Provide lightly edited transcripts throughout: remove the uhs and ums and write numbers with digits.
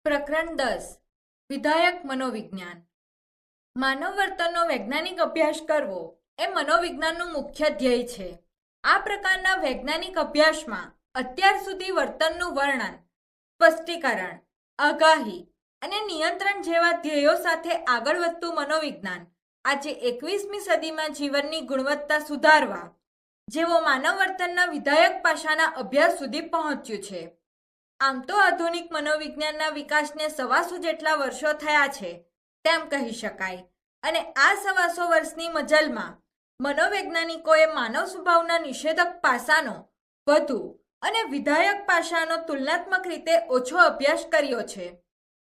પ્રકરણ 10 વિધાયક મનોવિજ્ઞાન. માનવ વર્તનનો વૈજ્ઞાનિક અભ્યાસ કરવો એ મનોવિજ્ઞાનનું મુખ્ય ધ્યેય છે. આ પ્રકારના વૈજ્ઞાનિક અભ્યાસમાં અત્યાર સુધી વર્તનનું વર્ણન, સ્પષ્ટીકરણ, આગાહી અને નિયંત્રણ જેવા ધ્યેયો સાથે આગળ વધતું મનોવિજ્ઞાન આજે 21મી સદીમાં જીવનની ગુણવત્તા સુધારવા જેવો માનવ વર્તનના વિધાયક પાસાના અભ્યાસ સુધી પહોંચ્યું છે. આમ તો આધુનિક મનોવિજ્ઞાનના વિકાસને 125 જેટલા વર્ષો થયા છે તેમ કહી શકાય, અને આ 125 વર્ષની મજલમાં મનોવૈજ્ઞાનિકોએ માનવ સ્વભાવના નિષેધક પાસાનો વધુ અને વિધાયક પાસાનો તુલનાત્મક રીતે ઓછો અભ્યાસ કર્યો છે.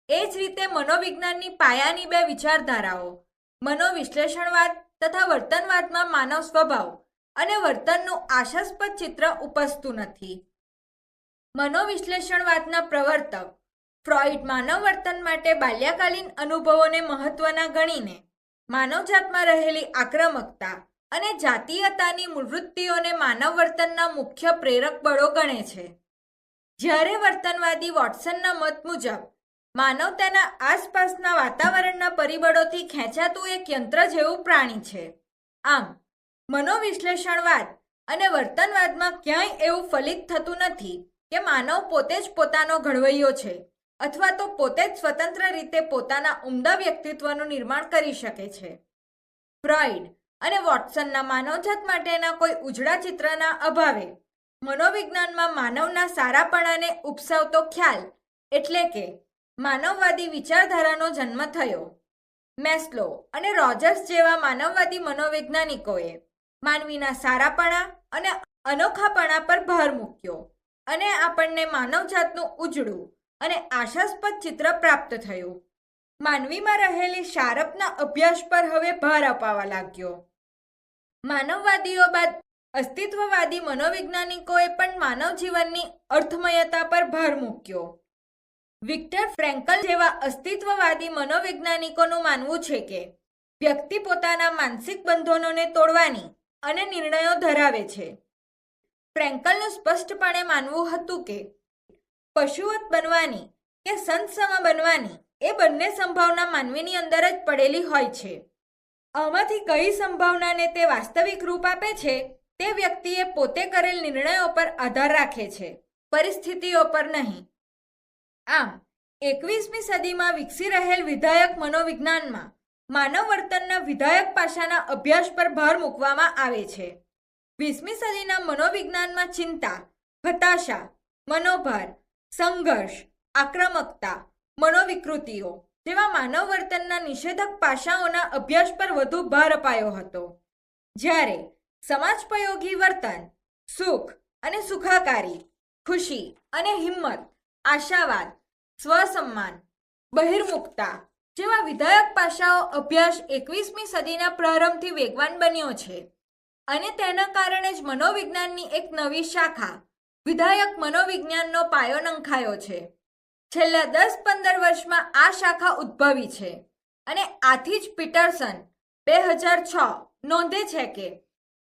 એ જ રીતે મનોવિજ્ઞાનની પાયાની બે વિચારધારાઓ મનોવિશ્લેષણવાદ તથા વર્તનવાદમાં માનવ સ્વભાવ અને વર્તનનું આશાસ્પદ ચિત્ર ઉપસતું નથી. મનોવિશ્લેષણવાદના પ્રવર્તક ફ્રોઇડ માનવ વર્તન માટે બાલ્યકાલીન અનુભવોને મહત્વના ગણીને માનવજાતમાં રહેલી આક્રમકતા અને જાતીયતાની મૂળવૃત્તિઓને માનવ વર્તનના મુખ્ય પ્રેરક બળો ગણે છે. જ્યારે વર્તનવાદી વોટસનના મત મુજબ માનવ તેના આસપાસના વાતાવરણના પરિબળોથી ખેંચાતું એક યંત્ર જેવું પ્રાણી છે. આમ મનોવિશ્લેષણવાદ અને વર્તનવાદમાં ક્યાંય એવું ફલિત થતું નથી કે માનવ પોતે જ પોતાનો ઘડવૈયો છે અથવા તો પોતે જ સ્વતંત્ર રીતે પોતાના ઉમદા વ્યક્તિત્વનું નિર્માણ કરી શકે છે. ફ્રોઇડ અને વોટસનના માનવજાત માટેના કોઈ ઉજળા ચિત્રના અભાવે મનોવિજ્ઞાનમાં માનવના સારાપણાને ઉપસાવતો ખ્યાલ એટલે કે માનવવાદી વિચારધારાનો જન્મ થયો. મેસ્લો અને રોજર્સ જેવા માનવવાદી મનોવૈજ્ઞાનિકોએ માનવીના સારાપણા અને અનોખાપણા પર ભાર મૂક્યો અને આપણને માનવજાતનું ઉજળું અને આશાસ્પદ ચિત્ર પ્રાપ્ત થયું. માનવીમાં રહેલી શારપના અભ્યાસ પર હવે ભાર અપાવા લાગ્યો. માનવવાદીઓ બાદ અસ્તિત્વવાદી મનોવૈજ્ઞાનિકોએ પણ માનવ જીવનની અર્થમયતા પર ભાર મૂક્યો. વિક્ટર ફ્રેન્કલ જેવા અસ્તિત્વવાદી મનોવૈજ્ઞાનિકોનું માનવું છે કે વ્યક્તિ પોતાના માનસિક બંધનોને તોડવાની અને નિર્ણયો ધરાવે છે. ફ્રેન્કલનું સ્પષ્ટપણે માનવું હતું કે પશુવત બનવાની કે સંતસમા બનવાની એ બંને સંભાવના માનવીની અંદર જ પડેલી હોય છે. આમાંથી કઈ સંભાવનાને તે વાસ્તવિક રૂપ આપે છે તે વ્યક્તિએ પોતે કરેલ નિર્ણયો પર આધાર રાખે છે, પરિસ્થિતિઓ પર નહીં. આમ 21મી સદીમાં વિકસી રહેલ વિધાયક મનોવિજ્ઞાનમાં માનવ વર્તનના વિધાયક પાસાના અભ્યાસ પર ભાર મૂકવામાં આવે છે. 20મી સદીના મનોવિજ્ઞાનમાં ચિંતા, હતાશા, મનોભાર, સંઘર્ષ, આક્રમકતા, મનોવિકૃતિઓ જેવા માનવ વર્તનના નિષેધક પાસાઓના અભ્યાસ પર વધુ ભાર અપાયો હતો. જ્યારે સમાજોપયોગી વર્તન, સુખ અને સુખાકારી, ખુશી અને હિંમત, આશાવાદ, સ્વસન્માન, બહિર્મુખતા જેવા વિધાયક પાસાઓ અભ્યાસ 21મી સદીના પ્રારંભથી વેગવાન બન્યો છે અને તેના કારણે જ મનોવિજ્ઞાનની એક નવી શાખા વિધાયક મનોવિજ્ઞાનનો પાયો નંખાયો છે. છેલ્લા 10-15 વર્ષમાં આ શાખા ઉદ્ભવી છે અને આથી જ પીટરસન 2006 નોંધે છે કે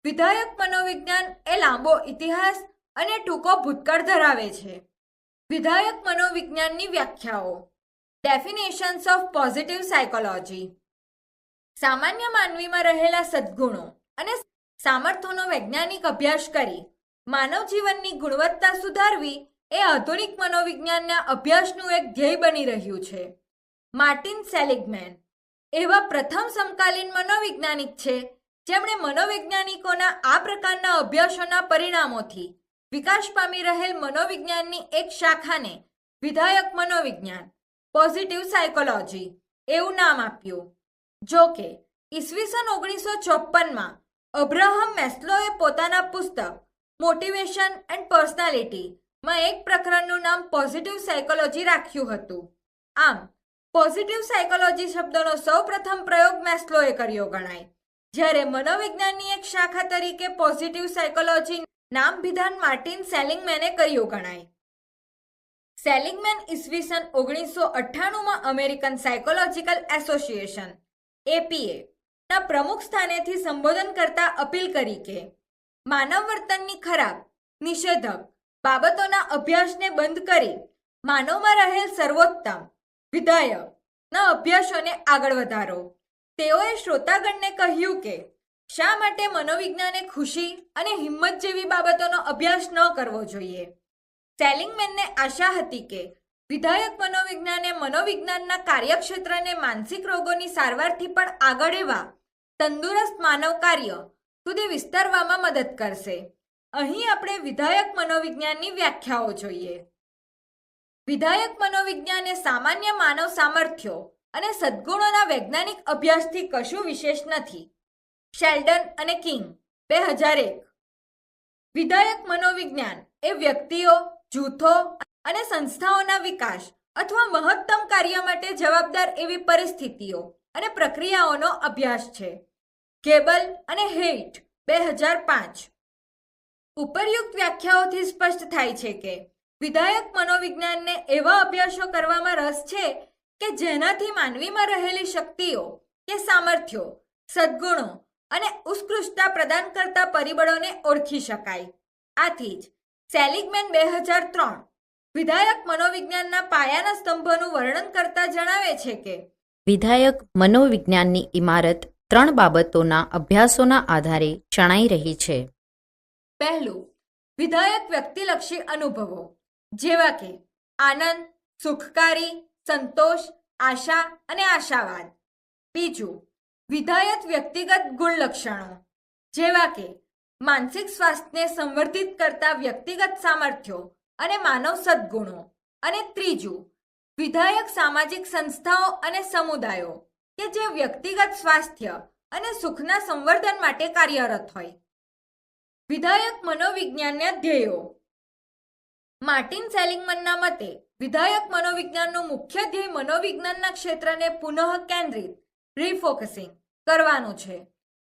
વિધાયક મનોવિજ્ઞાન એ લાંબો ઇતિહાસ અને ટૂંકો ભૂતકાળ ધરાવે છે. વિધાયક મનોવિજ્ઞાનની વ્યાખ્યાઓ. Definitions of positive psychology. સામાન્ય માનવીમાં રહેલા સદ્ગુણો અને સામર્થ્યોનો વૈજ્ઞાનિક અભ્યાસ કરી માનવ જીવનની ગુણવત્તા સુધારવી એ આધુનિક મનોવિજ્ઞાનના અભ્યાસનું એક ધ્યેય બની રહ્યું છે. માર્ટિન સેલિગમેન એવા પ્રથમ સમકાલીન મનોવૈજ્ઞાનિક છે જેમણે મનોવૈજ્ઞાનિકોના આ પ્રકારના અભ્યાસોના પરિણામોથી વિકાસ પામી રહેલ મનોવિજ્ઞાનની એક શાખાને વિધાયક મનોવિજ્ઞાન, પોઝિટિવ સાયકોલોજી એવું નામ આપ્યું. જો કે ઈસવીસન 1954માં અબ્રાહમ મેસ્લોએ પોતાના પુસ્તક મોટિવેશન એન્ડ પર્સનાલિટી માં એક પ્રકરણનું નામ પોઝિટિવ સાયકોલોજી રાખ્યું હતું. આમ પોઝિટિવ સાયકોલોજી શબ્દનો સૌપ્રથમ પ્રયોગ મેસ્લોએ કર્યો ગણાય, જ્યારે મનોવિજ્ઞાનની એક શાખા તરીકે પોઝિટિવ સાયકોલોજી નામ વિધાન માર્ટિન સેલિગમેને કર્યું ગણાય. સેલિગમેન ઈસવીસન 1998માં અમેરિકન સાયકોલોજીકલ એસોસિએશન APA ના પ્રમુખ સ્થાનેથી સંબોધન કરતા અપીલ કરી કે માનવ વર્તનની ખરાબ, નિષેધક બાબતોના અભ્યાસને બંધ કરી માનવમાં રહેલ સર્વોત્તમ વિધાયકના અભ્યાસોને આગળ વધારો. તેઓએ શ્રોતાગણને કહ્યું કે શા માટે મનોવિજ્ઞાને ખુશી અને હિંમત જેવી બાબતોનો અભ્યાસ ન કરવો જોઈએ. સેલિંગમેનને આશા હતી કે વિધાયક મનોવિજ્ઞાને મનોવિજ્ઞાનના કાર્યક્ષેત્રને માનસિક રોગોની સારવારથી પણ આગળ એવા તંદુરસ્ત માનવ કાર્ય સુધી વિસ્તારવામાં મદદ કરશે. અહીં આપણે વિધાયક મનોવિજ્ઞાનની વ્યાખ્યાઓ જોઈએ. વિધાયક મનોવિજ્ઞાન એ સામાન્ય માનવ સામર્થ્યો અને સદ્ગુણોના વૈજ્ઞાનિક અભ્યાસથી કશું વિશેષ નથી. શેલ્ડન અને કિંગ 2001. વિધાયક મનોવિજ્ઞાન એ વ્યક્તિઓ, જૂથો અને સંસ્થાઓના વિકાસ અથવા મહત્તમ કાર્ય માટે જવાબદાર એવી પરિસ્થિતિઓ અને પ્રક્રિયાઓનો અભ્યાસ છે. ગેબલ અને હેઇટ 2005. ઉપરયુક્ત વ્યાખ્યાઓથી સ્પષ્ટ થાય છે કે વિધાયક મનોવિજ્ઞાનને એવા અભ્યાસો કરવામાં રસ છે કે જેનાથી માનવીમાં રહેલી શક્તિઓ કે સામર્થ્યો, સદ્ગુણો અને ઉત્કૃષ્ટતા પ્રદાન કરતા પરિબળોને ઓળખી શકાય. આથી જ સેલિગમેન 2003 વિધાયક મનોવિજ્ઞાનના પાયાના સ્તંભોનું વર્ણન કરતા જણાવે છે કે વિધાયક મનોવિજ્ઞાનની ઇમારત 3 બાબતોના અભ્યાસોના આધારે ચણાઈ રહી છે. પહેલું, વિધાયક વ્યક્તિલક્ષી અનુભવો જેવા કે આનંદ, સુખકારી, સંતોષ, આશા અને આશાવાદ. બીજું, વિધાયક વ્યક્તિગત ગુણ લક્ષણો જેવા કે માનસિક સ્વાસ્થ્યને સંવર્ધિત કરતા વ્યક્તિગત સામર્થ્યો અને માનવ સદ્ગુણો. અને ત્રીજું, વિધાયક સામાજિક સંસ્થાઓ અને સમુદાયો કે જે વ્યક્તિગત સ્વાસ્થ્ય અને સુખના સંવર્ધન માટે કાર્યરત હોય. વિધાયક મનોવિજ્ઞાનના ધ્યેયો. માર્ટિન સેલિગમનના મતે વિધાયક મનોવિજ્ઞાનનું મુખ્ય ધ્યેય મનોવિજ્ઞાનના ક્ષેત્રને પુનઃ કેન્દ્રિત રીફોકસિંગ કરવાનું છે.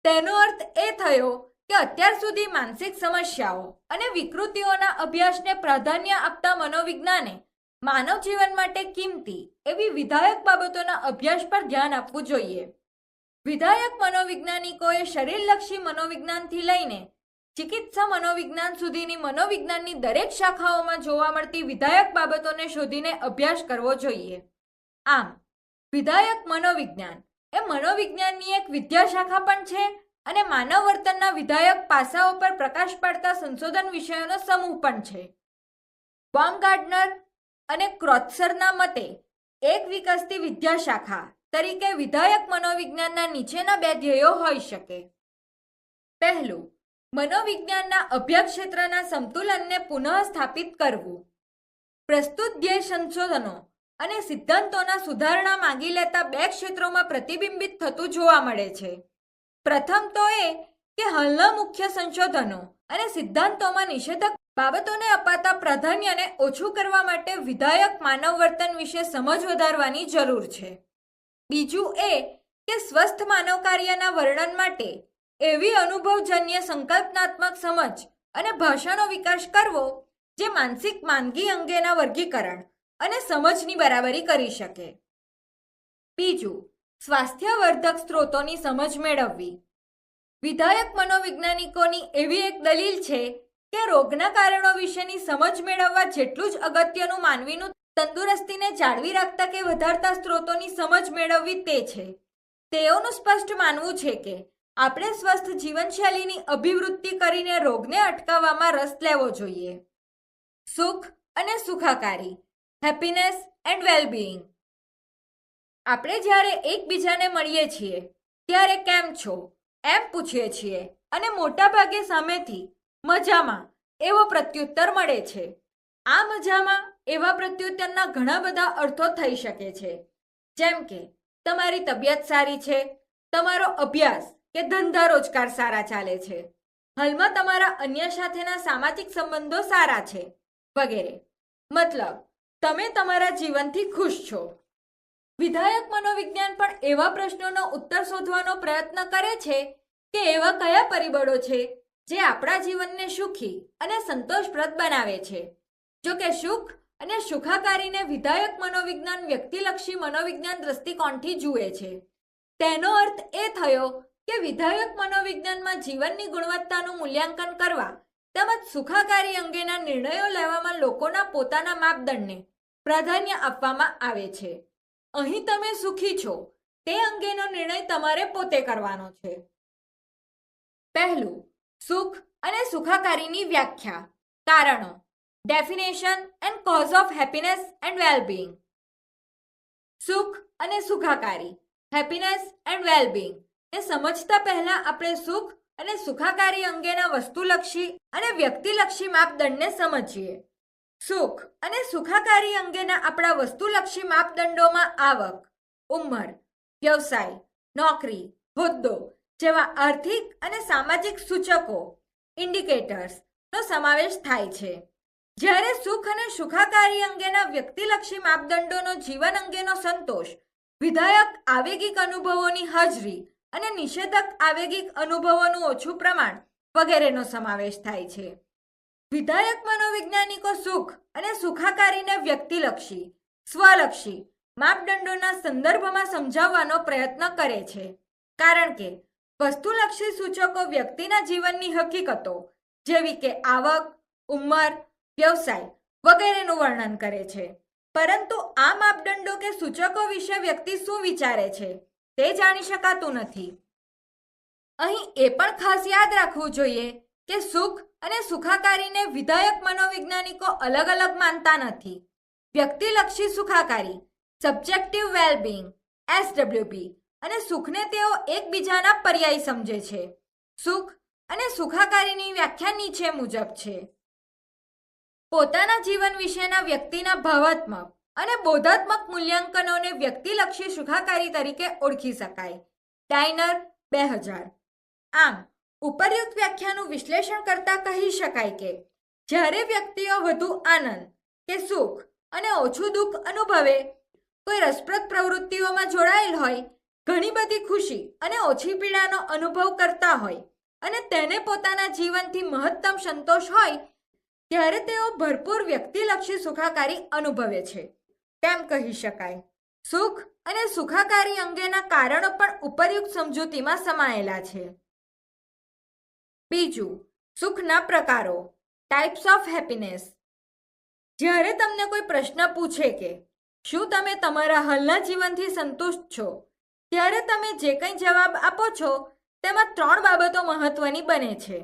તેનો અર્થ એ થયો કે અત્યાર સુધી માનસિક સમસ્યાઓ અને વિકૃતિઓના અભ્યાસને પ્રાધાન્ય આપતા મનોવિજ્ઞાને માનવ જીવન માટે કિંમતી એવી વિધાયક બાબતોના અભ્યાસ પર ધ્યાન આપવું જોઈએ. વિધાયક મનોવૈજ્ઞાનિકોએ શરીરલક્ષી મનોવિજ્ઞાનથી લઈને ચિકિત્સા મનોવિજ્ઞાન સુધીની મનોવિજ્ઞાનની દરેક શાખાઓમાં જોવા મળતી વિધાયક બાબતોને શોધીને અભ્યાસ કરવો જોઈએ. આમ વિધાયક મનોવિજ્ઞાન એ મનોવિજ્ઞાનની એક વિદ્યાશાખા પણ છે અને માનવ વર્તનના વિધાયક પાસાઓ પર પ્રકાશ પાડતા સંશોધન વિષયોનો સમૂહ પણ છે. બાumgartner અને ક્રોથસરના મતે એક વિકસતી વિદ્યાશાખા તરીકે વિધાયક મનોવિજ્ઞાનના નીચેના 2 ધ્યેયો હોઈ શકે. પહેલું, મનોવિજ્ઞાનના અભ્યાસ ક્ષેત્રના સંતુલનને પુનઃ સ્થાપિત કરવું. પ્રસ્તુત ધ્યેય સંશોધનો અને સિદ્ધાંતોના સુધારણા માંગી લેતા 2 ક્ષેત્રોમાં પ્રતિબિંબિત થતું જોવા મળે છે. પ્રથમ તો એ કે હાલના મુખ્ય સંશોધનો અને સિદ્ધાંતોમાં નિષેધક બાબતોને અપાતા પ્રાધાન્યને ઓછું કરવા માટે વિધાયક માનવ વર્તન વિશે સમજ વધારવાની જરૂર છે. બીજું એ કે સ્વસ્થ માનવ કાર્યના વર્ણન માટે એવી અનુભવજન્ય સંકલ્પનાત્મક સમજ અને ભાષાનો વિકાસ કરવો જે માનસિક માંદગી અંગેના વર્ગીકરણ અને સમજની બરાબરી કરી શકે. બીજું, સ્વાસ્થ્યવર્ધક સ્ત્રોતોની સમજ મેળવવી. વિધાયક મનોવૈજ્ઞાનિકોની એવી એક દલીલ છે કે રોગના કારણો વિશેની સમજ મેળવવા જેટલું જ અગત્યનું માનવીનું તંદુરસ્તીને જાળવી રાખતા કે વધારતા સ્ત્રોતોની સમજ મેળવવી તે છે. તેઓનું સ્પષ્ટ માનવું છે કે આપણે સ્વસ્થ જીવનશૈલીની અભિવૃદ્ધિ કરીને રોગને અટકાવવામાં રસ લેવો જોઈએ. સુખ અને સુખાકારી, હેપીનેસ એન્ડ વેલબીઈંગ. આપણે જ્યારે એકબીજાને મળીએ છીએ ત્યારે કેમ છો એમ પૂછીએ છીએ અને મોટાભાગે સામેથી મજામાં એવો પ્રત્યુત્તર મળે છે. આ મજામાં એવા પ્રત્યુત્તરના ઘણા બધા અર્થો થઈ શકે છે, જેમ કે તમારી તબિયત સારી છે, તમારો અભ્યાસ કે ધંધા રોજગાર સારા ચાલે છે, હાલમાં તમારા અન્ય સાથેના સામાજિક સંબંધો સારા છે વગેરે. મતલબ તમે તમારા જીવનથી ખુશ છો. વિધાયક મનોવિજ્ઞાન પણ એવા પ્રશ્નોનો ઉત્તર શોધવાનો પ્રયત્ન કરે છે કે એવા કયા પરિબળો છે જે આપણા જીવનને સુખી અને સંતોષપ્રદ બનાવે છે. જો કે સુખ અને સુખાકારીને વિધાયક મનોવિજ્ઞાન વ્યક્તિલક્ષી મનોવિજ્ઞાન દ્રષ્ટિકોણથી જુએ છે. તેનો અર્થ એ થયો કે વિધાયક મનોવિજ્ઞાનમાં જીવનની ગુણવત્તાનું મૂલ્યાંકન કરવા તેમજ સુખાકારી અંગેના નિર્ણયો લેવામાં લોકોના પોતાના માપદંડને પ્રાધાન્ય આપવામાં આવે છે. અહીં તમે સુખી છો તે અંગેનો નિર્ણય તમારે પોતે કરવાનો છે. પહેલું, સુખ અને સુખાકારીની વ્યાખ્યા. કારણો. Definition and cause of happiness and wellbeing. સુખ અને સુખાકારી, હેપીનેસ એન્ડ વેલબીંગ ને સમજતા પહેલા આપણે સુખ અને સુખાકારી અંગેના વસ્તુલક્ષી અને વ્યક્તિલક્ષી માપદંડને સમજીએ. સુખ અને સુખાકારી અંગેના આપણા વસ્તુલક્ષી માપદંડોમાં આવક, ઉંમર, વ્યવસાય, નોકરી, હોદ્દો જેવા આર્થિક અને સામાજિક સૂચકો ઇન્ડિકેટર્સનો સમાવેશ થાય છે. જ્યારે સુખ અને સુખાકારી અંગેના વ્યક્તિલક્ષી માપદંડોનો જીવન અંગેનો સંતોષ, વિધાયક આવેગિક અનુભવોની હાજરી અને નિષેધક આવેગિક અનુભવોનું ઓછું પ્રમાણ વગેરેનો સમાવેશ થાય છે. વિધાયક મનોવૈજ્ઞાનિકો સુખ અને સુખાકારીને વ્યક્તિલક્ષી, સ્વલક્ષી માપદંડોના સંદર્ભમાં સમજાવવાનો પ્રયત્ન કરે છે, કારણ કે વસ્તુલક્ષી સૂચકો વ્યક્તિના જીવનની હકીકતો જેવી કે આવક, ઉંમર, વ્યવસાય વગેરેનું વર્ણન કરે છે. પરંતુ આ માપદંડો કે સૂચકો વિશે વ્યક્તિ શું વિચારે છે તે જાણી શકાતું નથી. અહીં એ પણ ખાસ યાદ રાખવું જોઈએ કે સુખ અને સુખાકારીને વિધાયક મનોવૈજ્ઞાનિકો અલગ અલગ માનતા નથી. વ્યક્તિલક્ષી સુખાકારી, સબ્જેક્ટિવ વેલબીંગ SWB અને સુખને તેઓ એકબીજાના પર્યાય સમજે છે. સુખ અને સુખાકારીની વ્યાખ્યા નીચે મુજબ છે. પોતાના જીવન વિશેના વ્યક્તિના ભાવાત્મક અને બોધાત્મક મૂલ્યાંકનોને વ્યક્તિલક્ષી સુખાકારી તરીકે ઓળખી શકાય. ડાયનર 2000. આમ ઉપર્યુક્ત વ્યાખ્યાનું વિશ્લેષણ કરતા કહી શકાય કે જ્યારે વ્યક્તિઓ વધુ આનંદ કે સુખ અને ઓછું દુઃખ અનુભવે, કોઈ રસપ્રદ પ્રવૃત્તિઓમાં જોડાયેલ હોય, ઘણી બધી ખુશી અને ઓછી પીડાનો અનુભવ કરતા હોય અને તેને પોતાના જીવનથી મહત્તમ સંતોષ હોય, ત્યારે તેઓ ભરપૂર વ્યક્તિલક્ષી સુખાકારી અનુભવે છે તેમ કહી શકાય. સુખ અને સુખાકારી અંગેના કારણો પણ ઉપર્યુક્ત સમજૂતીમાં સમાયેલા છે. બીજું, સુખના પ્રકારો, ટાઈપ્સ ઓફ હેપીનેસ. જ્યારે તમને કોઈ પ્રશ્ન પૂછે કે શું તમે તમારા હાલના જીવનથી સંતુષ્ટ છો, ત્યારે તમે જે કંઈ જવાબ આપો છો તેમાં 3 બાબતો મહત્વની બને છે.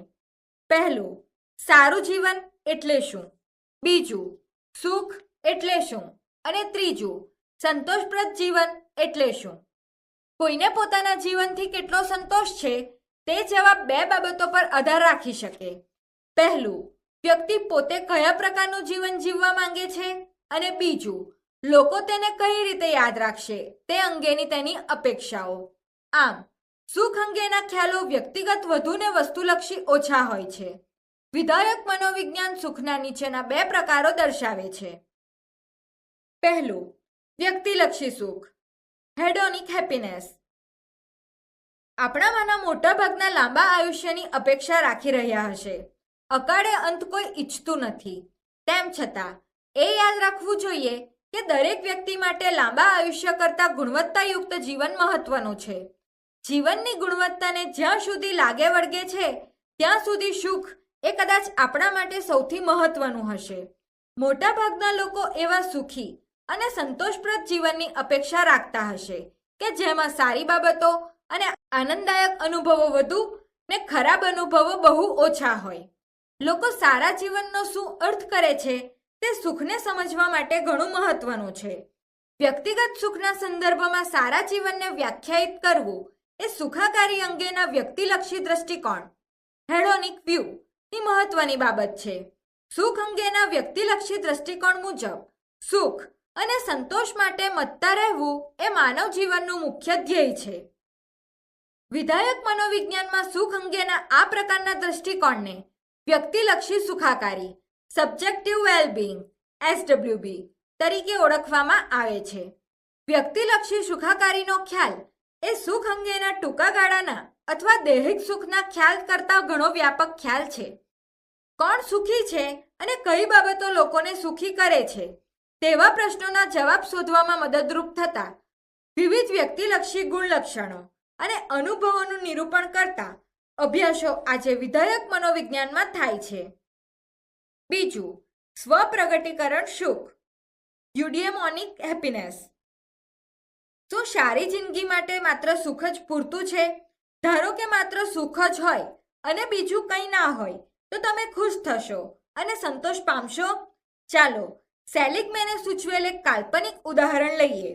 પહેલું, સારું જીવન એટલે શું? બીજું, સુખ એટલે શું? અને ત્રીજું, સંતોષપ્રદ જીવન એટલે શું? કોઈને પોતાના જીવનથી કેટલો સંતોષ છે તે જવાબ 2 બાબતો પર આધાર રાખી શકે. પહેલું, વ્યક્તિ પોતે કયા પ્રકારનું જીવન જીવવા માંગે છે, અને બીજું, લોકો તેને કઈ રીતે યાદ રાખશે તે અંગેની તેની અપેક્ષાઓ. આમ સુખ અંગેના ખ્યાલો વ્યક્તિગત વધુ ને વસ્તુલક્ષી ઓછા હોય છે. વિધાયક મનોવિજ્ઞાન સુખના નીચેના 2 પ્રકારો દર્શાવે છે. પહેલું, વ્યક્તિલક્ષી સુખ, હેડોનિક હેપીનેસ. આપણામાંના મોટા ભાગના લાંબા આયુષ્યની અપેક્ષા રાખી રહ્યા હશે. અકાળે અંત કોઈ ઈચ્છતું નથી. તેમ છતાં એ યાદ રાખવું જોઈએ કે દરેક વ્યક્તિ માટે લાંબા આયુષ્ય કરતાં ગુણવત્તાયુક્ત જીવન મહત્વનું છે. જીવનની ગુણવત્તાને જ્યાં સુધી લાગે વળગે છે ત્યાં સુધી સુખ એ કદાચ આપણા માટે સૌથી મહત્વનું હશે. મોટા ભાગના લોકો એવા સુખી અને સંતોષપ્રદ જીવનની અપેક્ષા રાખતા હશે કે જેમાં સારી બાબતો અને આનંદદાયક અનુભવો વધુ ને ખરાબ અનુભવો બહુ ઓછા હોય. લોકો સારા જીવનનો શું અર્થ કરે છે તે સુખને સમજવા માટે ઘણું મહત્વનું છે. વ્યક્તિગત સુખના સંદર્ભમાં સારા જીવનને વ્યાખ્યાયિત કરવું એ સુખાકારી અંગેના વ્યક્તિલક્ષી દ્રષ્ટિકોણ, હેડોનિક વ્યૂ ની મહત્વની બાબત છે. સુખ અંગેના વ્યક્તિલક્ષી દ્રષ્ટિકોણ મુજબ સુખ અને સંતોષ માટે મથતા રહેવું એ માનવ જીવનનું મુખ્ય ધ્યેય છે. વિધાયક મનોવિજ્ઞાનમાં સુખ અંગેના આ પ્રકારના દ્રષ્ટિકોણને વ્યક્તિલક્ષી સુખાકારી, સબ્જેક્ટિવ વેલબીંગ SWB તરીકે ઓળખવામાં આવે છે. વ્યક્તિલક્ષી સુખાકારીનો ખ્યાલ એ સુખ અંગેના ટૂંકા ગાળાના અથવા દૈહિક સુખના ખ્યાલ કરતાં ઘણો વ્યાપક ખ્યાલ છે. કોણ સુખી છે અને કઈ બાબતો લોકોને સુખી કરે છે તેવા પ્રશ્નોના જવાબ શોધવામાં મદદરૂપ થતા વિવિધ વ્યક્તિલક્ષી ગુણલક્ષણો અને અનુભવોનું નિરૂપણ કરતા અભ્યાસો આજે વિધાયક મનોવિજ્ઞાનમાં થાય છે. બીજું, સ્વપ્રગટીકરણ સુખ, યુડિએમોનિક હેપીનેસ. શું સારી જિંદગી માટે માત્ર સુખ જ પૂરતું છે? ધારો કે માત્ર સુખ જ હોય અને બીજું કંઈ ના હોય તો તમે ખુશ થશો અને સંતોષ પામશો? ચાલો સેલિગમેને સૂચવેલ એક કાલ્પનિક ઉદાહરણ લઈએ.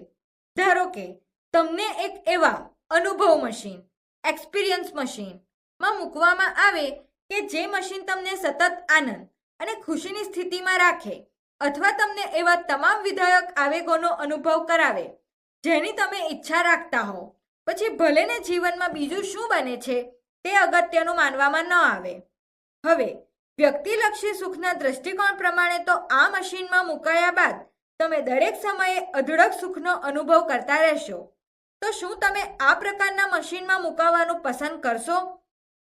ધારો કે તમને એક એવા અનુભવ મશીન એક્સપિરિયન્સ મશીનમાં મૂકવામાં આવે કે જે મશીન તમને સતત આનંદ અને ખુશીની સ્થિતિમાં રાખે અથવા તમને એવા તમામ વિધાયક આવેગોનો અનુભવ કરાવે જેની તમે ઈચ્છા રાખતા હો. પછી ભલે ને જીવનમાં બીજું શું બને છે તે અગત્યનું માનવામાં ન આવે. હવે વ્યક્તિલક્ષી સુખના દ્રષ્ટિકોણ પ્રમાણે તો આ મશીનમાં મુકાયા બાદ તમે દરેક સમયે અઢળક સુખનો અનુભવ કરતા રહેશો. તો શું તમે આ પ્રકારના મશીનમાં મુકાવાનું પસંદ કરશો?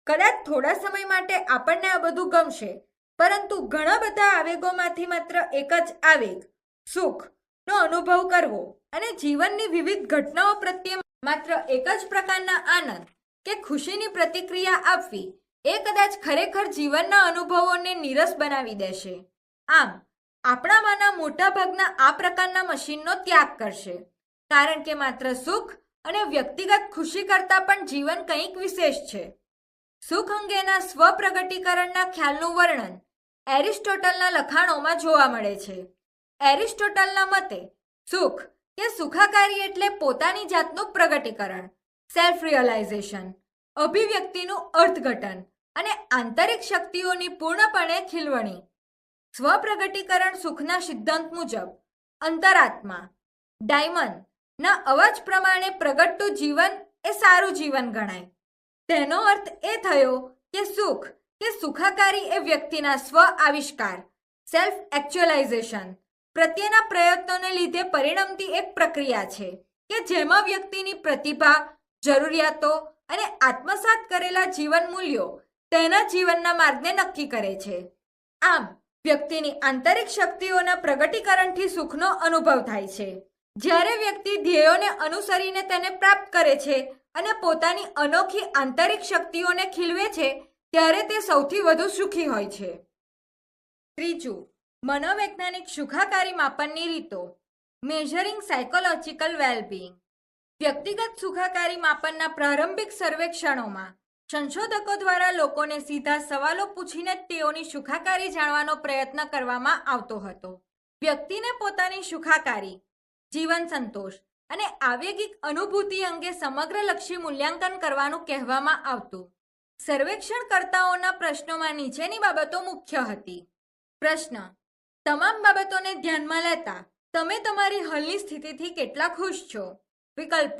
કદાચ થોડા સમય માટે આપણને આ બધું ગમશે, પરંતુ ઘણા બધા આવેગોમાંથી માત્ર એક જ આવેગ સુખનો અનુભવ કરવો અને જીવનની વિવિધ ઘટનાઓ પ્રત્યે માત્ર એક જ પ્રકારના આનંદ કે ખુશીની પ્રતિક્રિયા આપવી એ કદાચ ખરેખર જીવનના અનુભવોને નીરસ બનાવી દેશે. આમ આપણામાંના મોટા ભાગના આ પ્રકારના મશીનનો ત્યાગ કરશે, કારણ કે માત્ર સુખ અને વ્યક્તિગત ખુશી કરતાં પણ જીવન કંઈક વિશેષ છે. સુખ અંગેના સ્વપ્રગટીકરણના ખ્યાલનું વર્ણન એરિસ્ટોટલના લખાણોમાં જોવા મળે છે. એરિસ્ટોટલના મતે સુખ કે સુખાકારી એટલે પોતાની જાતનું પ્રગટીકરણ, સેલ્ફ રિયલાઇઝેશન, અભિવ્યક્તિનું અર્થઘટન અને આંતરિક શક્તિઓની પૂર્ણપણે ખીલવણી. સ્વપ્રગટીકરણ સુખના સિદ્ધાંત મુજબ અંતરાત્મા ડાયમંડના અવાજ પ્રમાણે પ્રગટતું જીવન એ સારું જીવન ગણાય. તેનો અર્થ એ થયો કે સુખ કે સુખાકારી એ વ્યક્તિના સ્વ આવિષ્કાર સેલ્ફ એક્ચ્યુઅલાઇઝેશન પ્રત્યેના પ્રયત્નોને લીધે પરિણમતી એક પ્રક્રિયા છે કે જેમાં વ્યક્તિની પ્રતિભા, જરૂરિયાતો અને આત્મસાત કરેલા જીવન મૂલ્યો તેના જીવનના માર્ગને નક્કી કરે છે. આમ વ્યક્તિની આંતરિક શક્તિઓના પ્રગટીકરણથી સુખનો અનુભવ થાય છે. જ્યારે વ્યક્તિ ધ્યેયોને અનુસરીને તેને પ્રાપ્ત કરે છે અને પોતાની અનોખી આંતરિક શક્તિઓને ખીલવે છે ત્યારે તે સૌથી વધુ સુખી હોય છે. ત્રીજું, મનોવૈજ્ઞાનિક સુખાકારી માપનની રીતો. Measuring psychological wellbeing. વ્યક્તિગત સુખાકારી માપનના પ્રારંભિક સર્વેક્ષણોમાં સંશોધકો દ્વારા લોકોને સીધા સવાલો પૂછીને તેઓની સુખાકારી જાણવાનો પ્રયત્ન કરવામાં આવતો હતો. વ્યક્તિને પોતાની સુખાકારી, જીવન સંતોષ અને આવેગિક અનુભૂતિ અંગે સમગ્રલક્ષી મૂલ્યાંકન કરવાનું કહેવામાં આવતું. સર્વેક્ષણકર્તાઓના પ્રશ્નોમાં નીચેની બાબતો મુખ્ય હતી. પ્રશ્ન: તમામ બાબતોને ધ્યાનમાં લેતા તમે તમારી હાલની સ્થિતિથી કેટલા ખુશ છો? વિકલ્પ: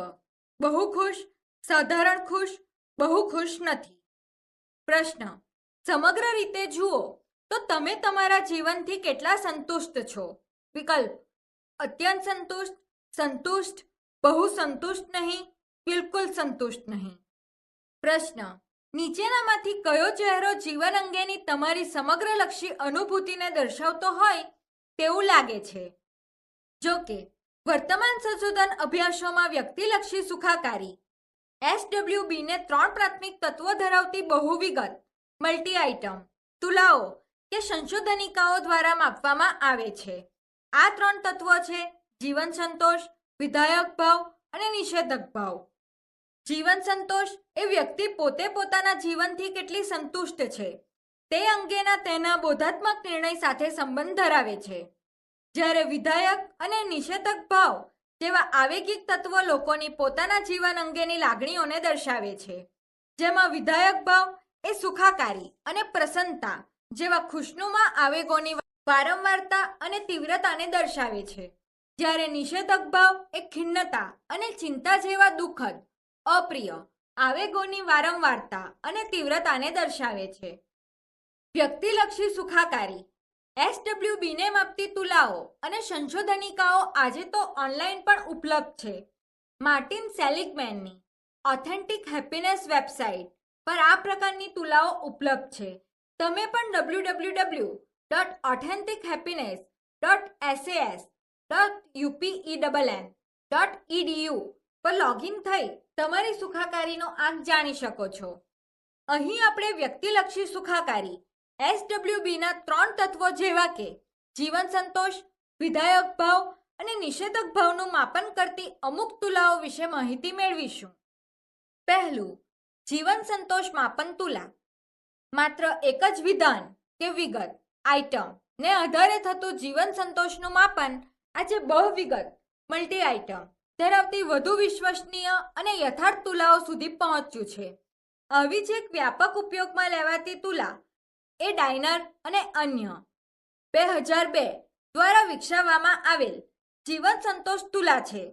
બહુ ખુશ, સાધારણ ખુશ, બહુ ખુશ નથી. પ્રશ્ન: સમગ્ર રીતે જુઓ તો તમે તમારા જીવનથી કેટલા સંતુષ્ટ છો? વિકલ્પ: અત્યંત સંતુષ્ટ, સંતુષ્ટ, બહુ સંતુષ્ટ નહીં, બિલકુલ સંતુષ્ટ નહીં. પ્રશ્ન: નીચેનામાંથી કયો ચહેરો જીવન અંગેની તમારી સમગ્રલક્ષી અનુભૂતિને દર્શાવતો હોય તેવું લાગે છે? જો કે વર્તમાન સંશોધન અભ્યાસોમાં વ્યક્તિલક્ષી સુખાકારી SWBને 3 પ્રાથમિક તત્વો ધરાવતી બહુવિગત મલ્ટી આઇટમ તુલાઓ કે સંશોધનિકાઓ દ્વારા માપવામાં આવે છે. આ 3 તત્વો છે જીવન સંતોષ, વિધાયક ભાવ અને નિષેધક ભાવ. જીવન સંતોષ એ વ્યક્તિ પોતે પોતાના જીવનથી કેટલી સંતુષ્ટ છે તે અંગેના તેના બોધાત્મક નિર્ણય સાથે સંબંધ ધરાવે છે, જ્યારે વિધાયક અને નિષેધક ભાવ જેવા આવેગિક તત્વો લોકોની પોતાના જીવન અંગેની લાગણીઓને દર્શાવે છે, જેમાં વિધાયક ભાવ એ સુખાકારી અને પ્રસન્નતા જેવા ખુશનુમા આવેગોની વારંવારતા અને તીવ્રતાને દર્શાવે છે, જ્યારે નિષેધક ભાવ એ ખિન્નતા અને ચિંતા જેવા દુઃખદ, અપ્રિય આવેગોની વારંવારતા અને તીવ્રતાને દર્શાવે છે. વ્યક્તિલક્ષી સુખાકારી SWBને માપતી તુલાઓ અને સંશોધનિકાઓ આજે તો ઓનલાઈન પણ ઉપલબ્ધ છે. માર્ટિન સેલિગમેનની ઓથેન્ટિક હેપીનેસ વેબસાઇટ પર આ પ્રકારની તુલાઓ ઉપલબ્ધ છે. તમે પણ www.authentichappiness.sas.upenn.edu પર લોગિન થઈ તમારી સુખાકારીનો આંક જાણી શકો છો. અહીં આપણે વ્યક્તિલક્ષી સુખાકારી SWBના 3 તત્વો જેવા કે જીવન સંતોષ, વિધાયક ભાવ અને નિષેધક ભાવનું માપન કરતી અમુક તુલાઓ વિશે માહિતી મેળવીશું. પહેલું, જીવન સંતોષ માપન તુલા. માત્ર એક જ વિધાન કે વિગત આઇટમ ને આધારે થતું જીવન સંતોષનું માપન આજે બહુવિગત મલ્ટી આઇટમ ધરાવતી વધુ વિશ્વસનીય અને યથાર્થ તુલાઓ સુધી પહોંચ્યું છે. આવી જ એક વ્યાપક ઉપયોગમાં લેવાતી તુલા એ ડાયનર અને અન્ય 2002 દ્વારા વિકસાવવામાં આવેલ જીવન સંતોષ તુલા છે.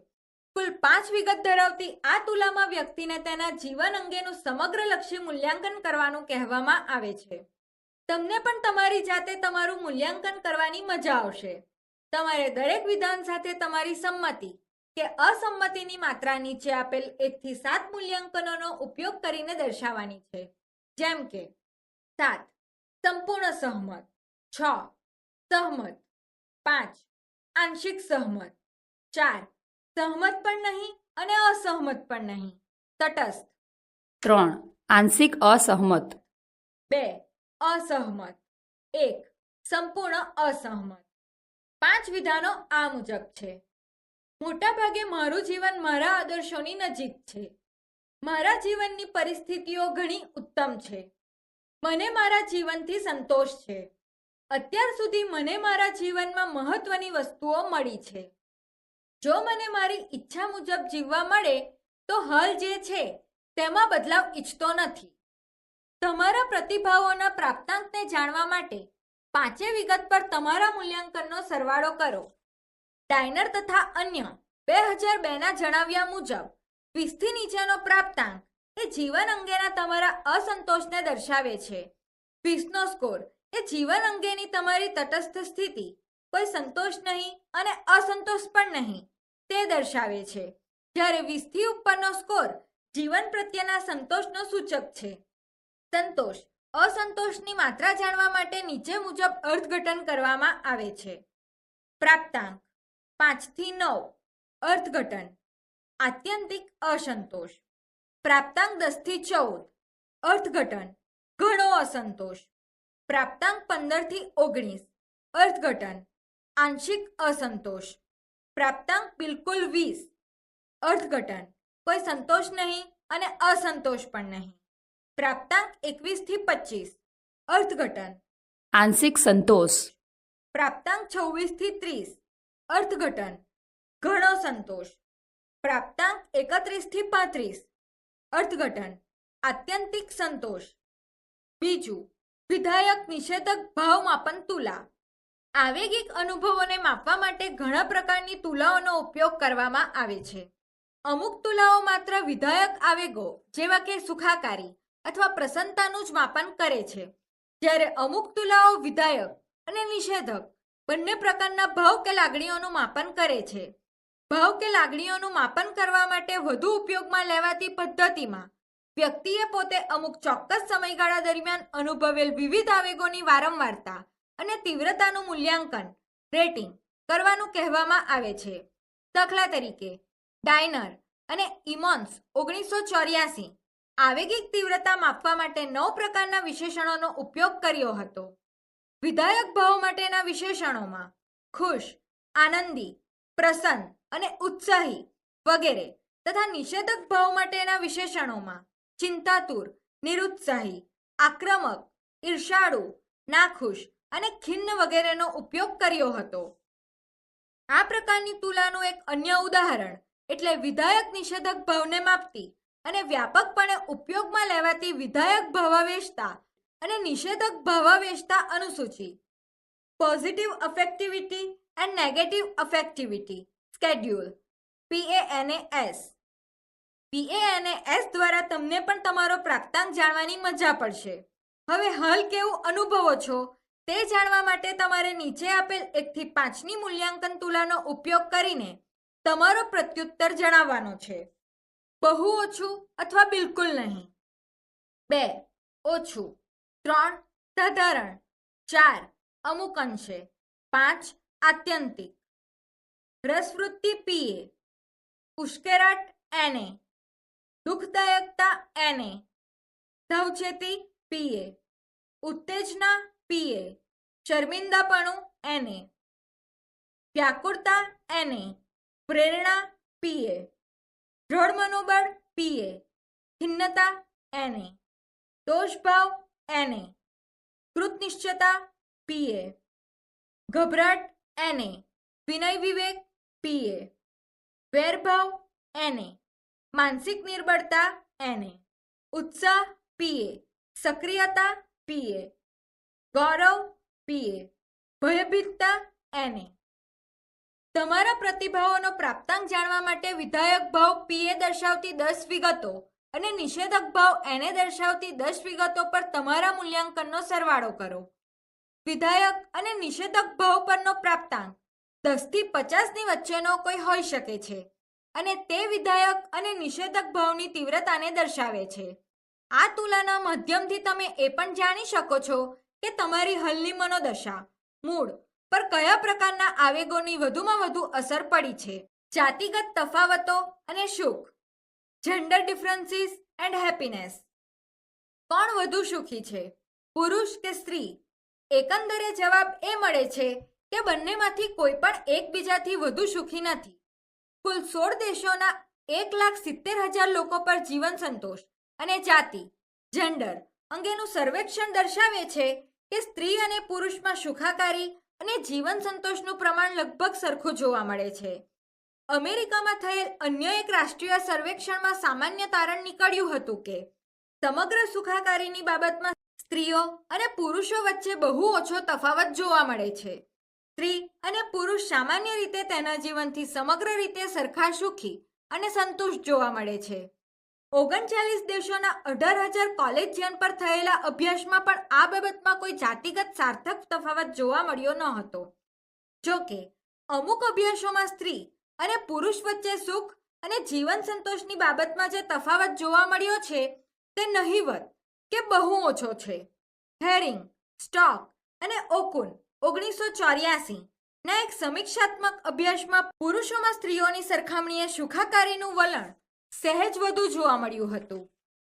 કુલ 5 વિગત ધરાવતી આ તુલામાં વ્યક્તિને તેના જીવન અંગેનું સમગ્રલક્ષી મૂલ્યાંકન કરવાનું કહેવામાં આવે છે. તમને પણ તમારી જાતે તમારું મૂલ્યાંકન કરવાની મજા આવશે. તમારે દરેક વિધાન સાથે તમારી સંમતિ કે અસંમતિની માત્રા નીચે આપેલ 1 થી 7 મૂલ્યાંકનોનો ઉપયોગ કરીને દર્શાવવાની છે. જેમ કે 7 સંપૂર્ણ સહમત, 6 સહમત, 5 આંશિક સહમત, 4 સહમત પણ નહીં અને અસહમત પણ નહીં, તટસ્થ, 3 આંશિક અસહમત, 2 અસહમત, 1 સંપૂર્ણ અસહમત. 5 વિધાનો આ મુજબ છે. મોટાભાગે મારું જીવન મારા આદર્શોની નજીક છે. મારા જીવનની પરિસ્થિતિઓ ઘણી ઉત્તમ છે. મને મારા જીવનથી સંતોષ છે. અત્યાર સુધી મને મારા જીવનમાં મહત્વની વસ્તુઓ મળી છે. જો મને મારી ઈચ્છા મુજબ જીવવા મળે તો હાલ જે છે તેમાં બદલાવ ઈચ્છતો નથી. તમારા પ્રતિભાવોના પ્રાપ્તાંકને જાણવા માટે 5 વિગત પર તમારા મૂલ્યાંકનનો સરવાળો કરો. ડાયનર તથા અન્ય 2002ના જણાવ્યા મુજબ 20 થી નીચેનો પ્રાપ્તાંક એ જીવન અંગેના તમારા અસંતોષને દર્શાવે છે. 20નો સ્કોર એ જીવન અંગેની તમારી તટસ્થ સ્થિતિ, કોઈ સંતોષ નહીં અને અસંતોષ પણ નહીં તે દર્શાવે છે. જ્યારે 20 થી ઉપરનો સ્કોર જીવન પ્રત્યેના સંતોષનો સૂચક છે. સંતોષ અસંતોષની માત્રા જાણવા માટે નીચે મુજબ અર્થઘટન કરવામાં આવે છે. પ્રાપ્તાંક 5 થી 9 અર્થઘટન આત્યંતિક અસંતોષ. પ્રાપ્તાંક 10 થી 14 અર્થઘટન ઘણો અસંતોષ. પ્રાપ્તાંક 15 થી 19 અર્થઘટન આંશિક અસંતોષ. પ્રાપ્તાંક બિલકુલ 20 અર્થઘટન કોઈ સંતોષ નહીં અને અસંતોષ પણ નહીં. પ્રાપ્તાંક 21 થી 25 અર્થઘટન આંશિક સંતોષ. પ્રાપ્તાંક 26 થી 30 અર્થઘટન ઘણો સંતોષ. પ્રાપ્તાંક 31 થી 35 અર્થઘટન આત્યંતિક સંતોષ. બીજું, વિધાયક નિષેધક ભાવ માપન તુલા. આવેગિક અનુભવોને માપવા માટે ઘણા પ્રકારની તુલાઓનો ઉપયોગ કરવામાં આવે છે. અમુક તુલાઓ માત્ર વિધાયક આવેગો જેવા કે સુખાકારી અથવા પ્રસન્નતાનું જ માપન કરે છે, જ્યારે અમુક તુલાઓ વિધાયક અને નિષેધક બંને પ્રકારના ભાવ કે લાગણીઓનું માપન કરે છે. ભાવ કે લાગણીઓનું માપન કરવા માટે વધુ ઉપયોગમાં લેવાતી પદ્ધતિમાં વ્યક્તિએ પોતે અમુક ચોક્કસ સમયગાળા દરમિયાન અનુભવેલ વિવિધ આવેગોની વારંવારતા અને તીવ્રતાનું મૂલ્યાંકન રેટિંગ કરવાનું કહેવામાં આવે છે. દાખલા તરીકે ડાયનર અને ઇમોન્સ 1984 આવેગિક તીવ્રતા માપવા માટે 9 પ્રકારના વિશેષણોનો ઉપયોગ કર્યો હતો. વિધાયક ભાવ માટેના વિશેષણોમાં ખુશ, આનંદી, પ્રસન્ન અને ઉત્સાહી વગેરે તથા નિષેધક ભાવ માટેના વિશેષણોમાં ચિંતાતુર, નિરુત્સાહી, આક્રમક, ઈર્ષાળુ, નાખુશ અને ખિન્ન વગેરેનો ઉપયોગ કર્યો હતો. આ પ્રકારની તુલાનું એક અન્ય ઉદાહરણ એટલે વિધાયક નિષેધક ભાવને માપતી અને વ્યાપકપણે ઉપયોગમાં લેવાતી વિધાયક ભાવાવેશતા અને નિષેધક ભાવાવેશતા અનુસૂચિ. Positive affectivity and negative affectivity schedule PANAS. PANAS દ્વારા તમને પણ તમારો પ્રાપ્તાંક જાણવાની મજા પડશે. હવે હાલ કેવું અનુભવો છો તે જાણવા માટે તમારે નીચે આપેલ 1 થી 5ની મૂલ્યાંકન તુલાનો ઉપયોગ કરીને તમારો પ્રત્યુત્તર જણાવવાનો છે. બહુ ઓછું અથવા બિલકુલ નહીં, 2 ઓછું, 3 સાધારણ, 4 અમુક અંશે, 5 આત્યંતિક. રસવૃત્તિ PA, ઉશ્કેરાટ NA, દુઃખદાયકતા NA, સાવચેતી PA, ઉત્તેજના PA, શર્મિંદાપણું NA. વ્યાકુળતા NA, પ્રેરણા PA, દ્રઢ મનોબળ PA, ખિન્નતા NA, દોષભાવ NA, કૃતનિશ્ચયતા PA, ગભરાટ NA, વિનય વિવેક PA, વેરભાવ NA, માનસિક નિર્બળતા NA, ઉત્સાહ PA, સક્રિયતા PA, ગૌરવ PA, ભયભીતતા NA. તમારા પ્રતિભાવોનો પ્રાપ્તાંક જાણવા માટે વિધાયક ભાવ PA દર્શાવતી 10 વિગતો અને નિષેધક ભાવ NA દર્શાવતી 10 વિગતો પર તમારા મૂલ્યાંકનનો સરવાળો કરો. વિધાયક અને નિષેધક ભાવ પરનો પ્રાપ્તાંક 10 થી 50 ની વચ્ચેનો કોઈ હોઈ શકે છે અને તે વિધાયક અને નિષેધક ભાવની તીવ્રતાને દર્શાવે છે. આ તુલના માધ્યમથી તમે એ પણ જાણી શકો છો કે તમારી હાલની મનોદશા, મૂડ પર કયા પ્રકારના આવેગોની વધુમાં વધુ અસર પડી છે. જાતિગત તફાવતો અને સુખ, જેન્ડર ડિફરન્સીસ એન્ડ હેપીનેસ. કોણ વધુ સુખી છે, પુરુષ કે સ્ત્રી? એકંદરે જવાબ એ મળે છે કે બંનેમાંથી કોઈ પણ એકબીજાથી વધુ સુખી નથી. કુલ 16 દેશોના 1,70,000 લોકો પર જીવન સંતોષ અને જાતિ, જેન્ડર અંગેનું સર્વેક્ષણ દર્શાવે છે કે સ્ત્રી અને પુરુષમાં સુખાકારી અને જીવન સંતોષનું પ્રમાણ લગભગ સરખું જોવા મળે છે. અમેરિકામાં થયેલ અન્ય એક રાષ્ટ્રીય સર્વેક્ષણમાં સામાન્ય તારણ નીકળ્યું હતું કે સમગ્ર સુખાકારીની બાબતમાં સ્ત્રીઓ અને પુરુષો વચ્ચે બહુ ઓછો તફાવત જોવા મળે છે. સ્ત્રી અને પુરુષ સામાન્ય રીતે તેના જીવનથી સમગ્ર રીતે સરખા સુખી અને સંતુષ્ટ જોવા મળે છે. 39 દેશોના 18,000 કોલેજિયન પર થયેલા અભ્યાસમાં પણ આ બાબતમાં કોઈ જાતિગત સાર્થક તફાવત જોવા મળ્યો ન હતો. જો કે અમુક અભ્યાસોમાં સ્ત્રી અને પુરુષ વચ્ચે સુખ અને જીવન સંતોષની બાબતમાં જે તફાવત જોવા મળ્યો છે તે નહિવત કે બહુ ઓછો છે. હેરિંગ, સ્ટોક અને ઓકુન 1984 ના એક સમીક્ષાત્મક અભ્યાસમાં પુરુષોમાં સ્ત્રીઓની સરખામણીએ સુખાકારીનું વલણ સહેજ વધુ જોવા મળ્યું હતું.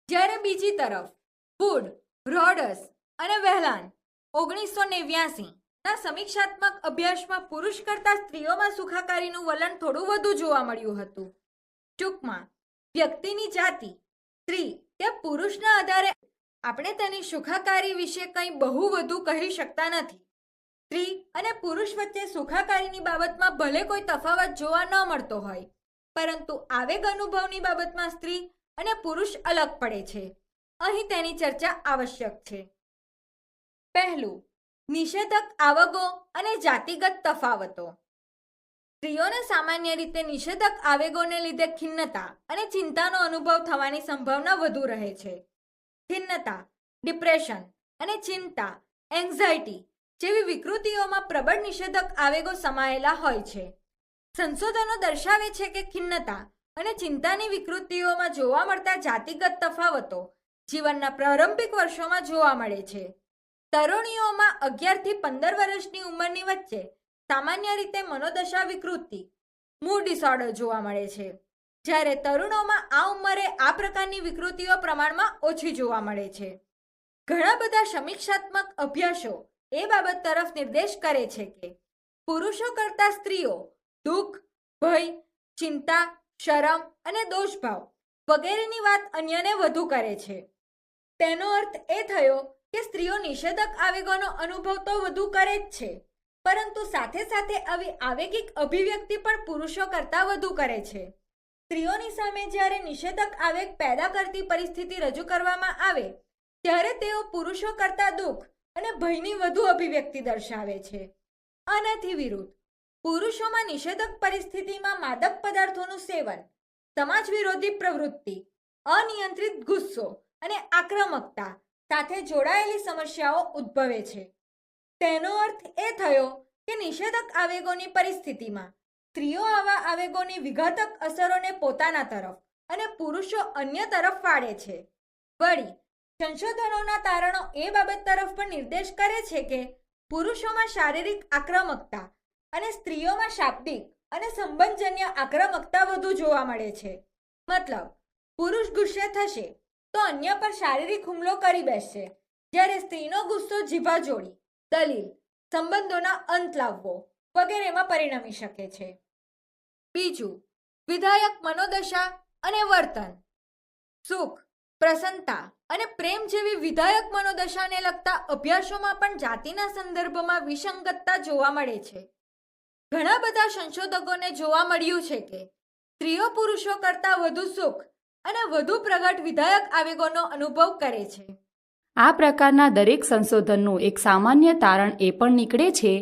જ્યારે બીજી તરફ વુડ, રોડસ અને વહેલાન 1989 ના સમીક્ષાત્મક અભ્યાસમાં પુરુષ કરતાં સ્ત્રીઓમાં સુખાકારીનું વલણ થોડું વધુ જોવા મળ્યું હતું. ટૂંકમાં વ્યક્તિની જાતિ, સ્ત્રી કે પુરુષના આધારે આપણે તેની સુખાકારી વિશે કંઈ બહુ વધુ કહી શકતા નથી. સ્ત્રી અને પુરુષ વચ્ચે સુખાકારીની બાબતમાં ભલે કોઈ તફાવત જોવા ન મળતો હોય, પરંતુ આવેગ અનુભવની બાબતમાં સ્ત્રી અને પુરુષ અલગ પડે છે. અહીં તેની ચર્ચા આવશ્યક છે. પહેલું, નિષેધક આવેગો અને જાતિગત તફાવતો. સ્ત્રીઓને સામાન્ય રીતે નિષેધક આવેગોને લીધે ખિન્નતા અને ચિંતાનો અનુભવ થવાની સંભાવના વધુ રહે છે. ખિન્નતા, ડિપ્રેશન અને ચિંતા, એન્ઝાઇટી જેવી વિકૃતિઓમાં પ્રબળ નિષેધક આવેગો સમાયેલા હોય છે. સંશોધનો દર્શાવે છે કે ખિન્નતા અને ચિંતાની વિકૃતિઓમાં જોવા મળતા જાતિગત તફાવતો જીવનના પ્રારંભિક વર્ષોમાં જોવા મળે છે. તરુણીઓમાં 11 થી 15 વર્ષની ઉંમરની વચ્ચે સામાન્ય રીતે મનોદશા વિકૃતિ, મૂડ ડિસઓર્ડર જોવા મળે છે, જ્યારે તરુણોમાં આ ઉંમરે આ પ્રકારની વિકૃતિઓ પ્રમાણમાં ઓછી જોવા મળે છે. ઘણા બધા સમીક્ષાત્મક અભ્યાસો એ બાબત તરફ નિર્દેશ કરે છે કે પુરુષો કરતાં સ્ત્રીઓ દુઃખ, ભય, ચિંતા, શરમ અને દોષભાવ વગેરેની વાત અન્યને વધુ કરે છે. તેનો અર્થ એ થયો કે સ્ત્રીઓ નિષેધક આવેગોનો અનુભવ તો વધુ કરે જ છે, પરંતુ સાથે સાથે આવી આવેગિક અભિવ્યક્તિ પણ પુરુષો કરતાં વધુ કરે છે. સ્ત્રીઓની સામે જ્યારે નિષેધક આવેગ પેદા કરતી પરિસ્થિતિ રજૂ કરવામાં આવે ત્યારે તેઓ પુરુષો કરતાં દુઃખ અને ભયની વધુ અભિવ્યક્તિ દર્શાવે છે. આનાથી વિરુદ્ધ પુરુષોમાં નિષેધક પરિસ્થિતિમાં માદક પદાર્થોનું સેવન, સમાજ વિરોધી પ્રવૃત્તિ, અનિયંત્રિત ગુસ્સો અને આક્રમકતા સાથે જોડાયેલી સમસ્યાઓ ઉદ્ભવે છે. તેનો અર્થ એ થયો કે નિષેધક આવેગોની પરિસ્થિતિમાં સ્ત્રીઓ આવા આવેગોની વિઘાતક અસરોને પોતાના તરફ અને પુરુષો અન્ય તરફ વાળે છે. વળી સંશોધનોના તારણો એ બાબત તરફ પણ નિર્દેશ કરે છે કે પુરુષોમાં શારીરિક આક્રમકતા અને સ્ત્રીઓમાં શાબ્દિક અને સંબંધજન્ય આક્રમકતા વધુ જોવા મળે છે. મતલબ, પુરુષ ગુસ્સે થશે તો અન્ય પર શારીરિક હુમલો કરી બેસશે, જ્યારે સ્ત્રીનો ગુસ્સો જીભા જોડી, દલીલ, સંબંધોના અંત લાવવો વગેરેમાં પરિણમી શકે છે. બીજું, વિધાયક મનોદશા અને વર્તન. સુખ, પ્રસન્નતા અને પ્રેમ જેવી વિધાયક મનોદશાને લગતા અભ્યાસોમાં પણ જાતિના સંદર્ભમાં વિસંગતતા જોવા મળે છે. ઘણા બધા સંશોધકોને જોવા મળ્યું છે કે સ્ત્રીઓ પુરુષો કરતાં વધુ સુખ અને વધુ પ્રગટ વિધાયક આવેગોનો અનુભવ કરે છે. આ પ્રકારના દરેક સંશોધનનું એક સામાન્ય તારણ એ પણ નીકળે છે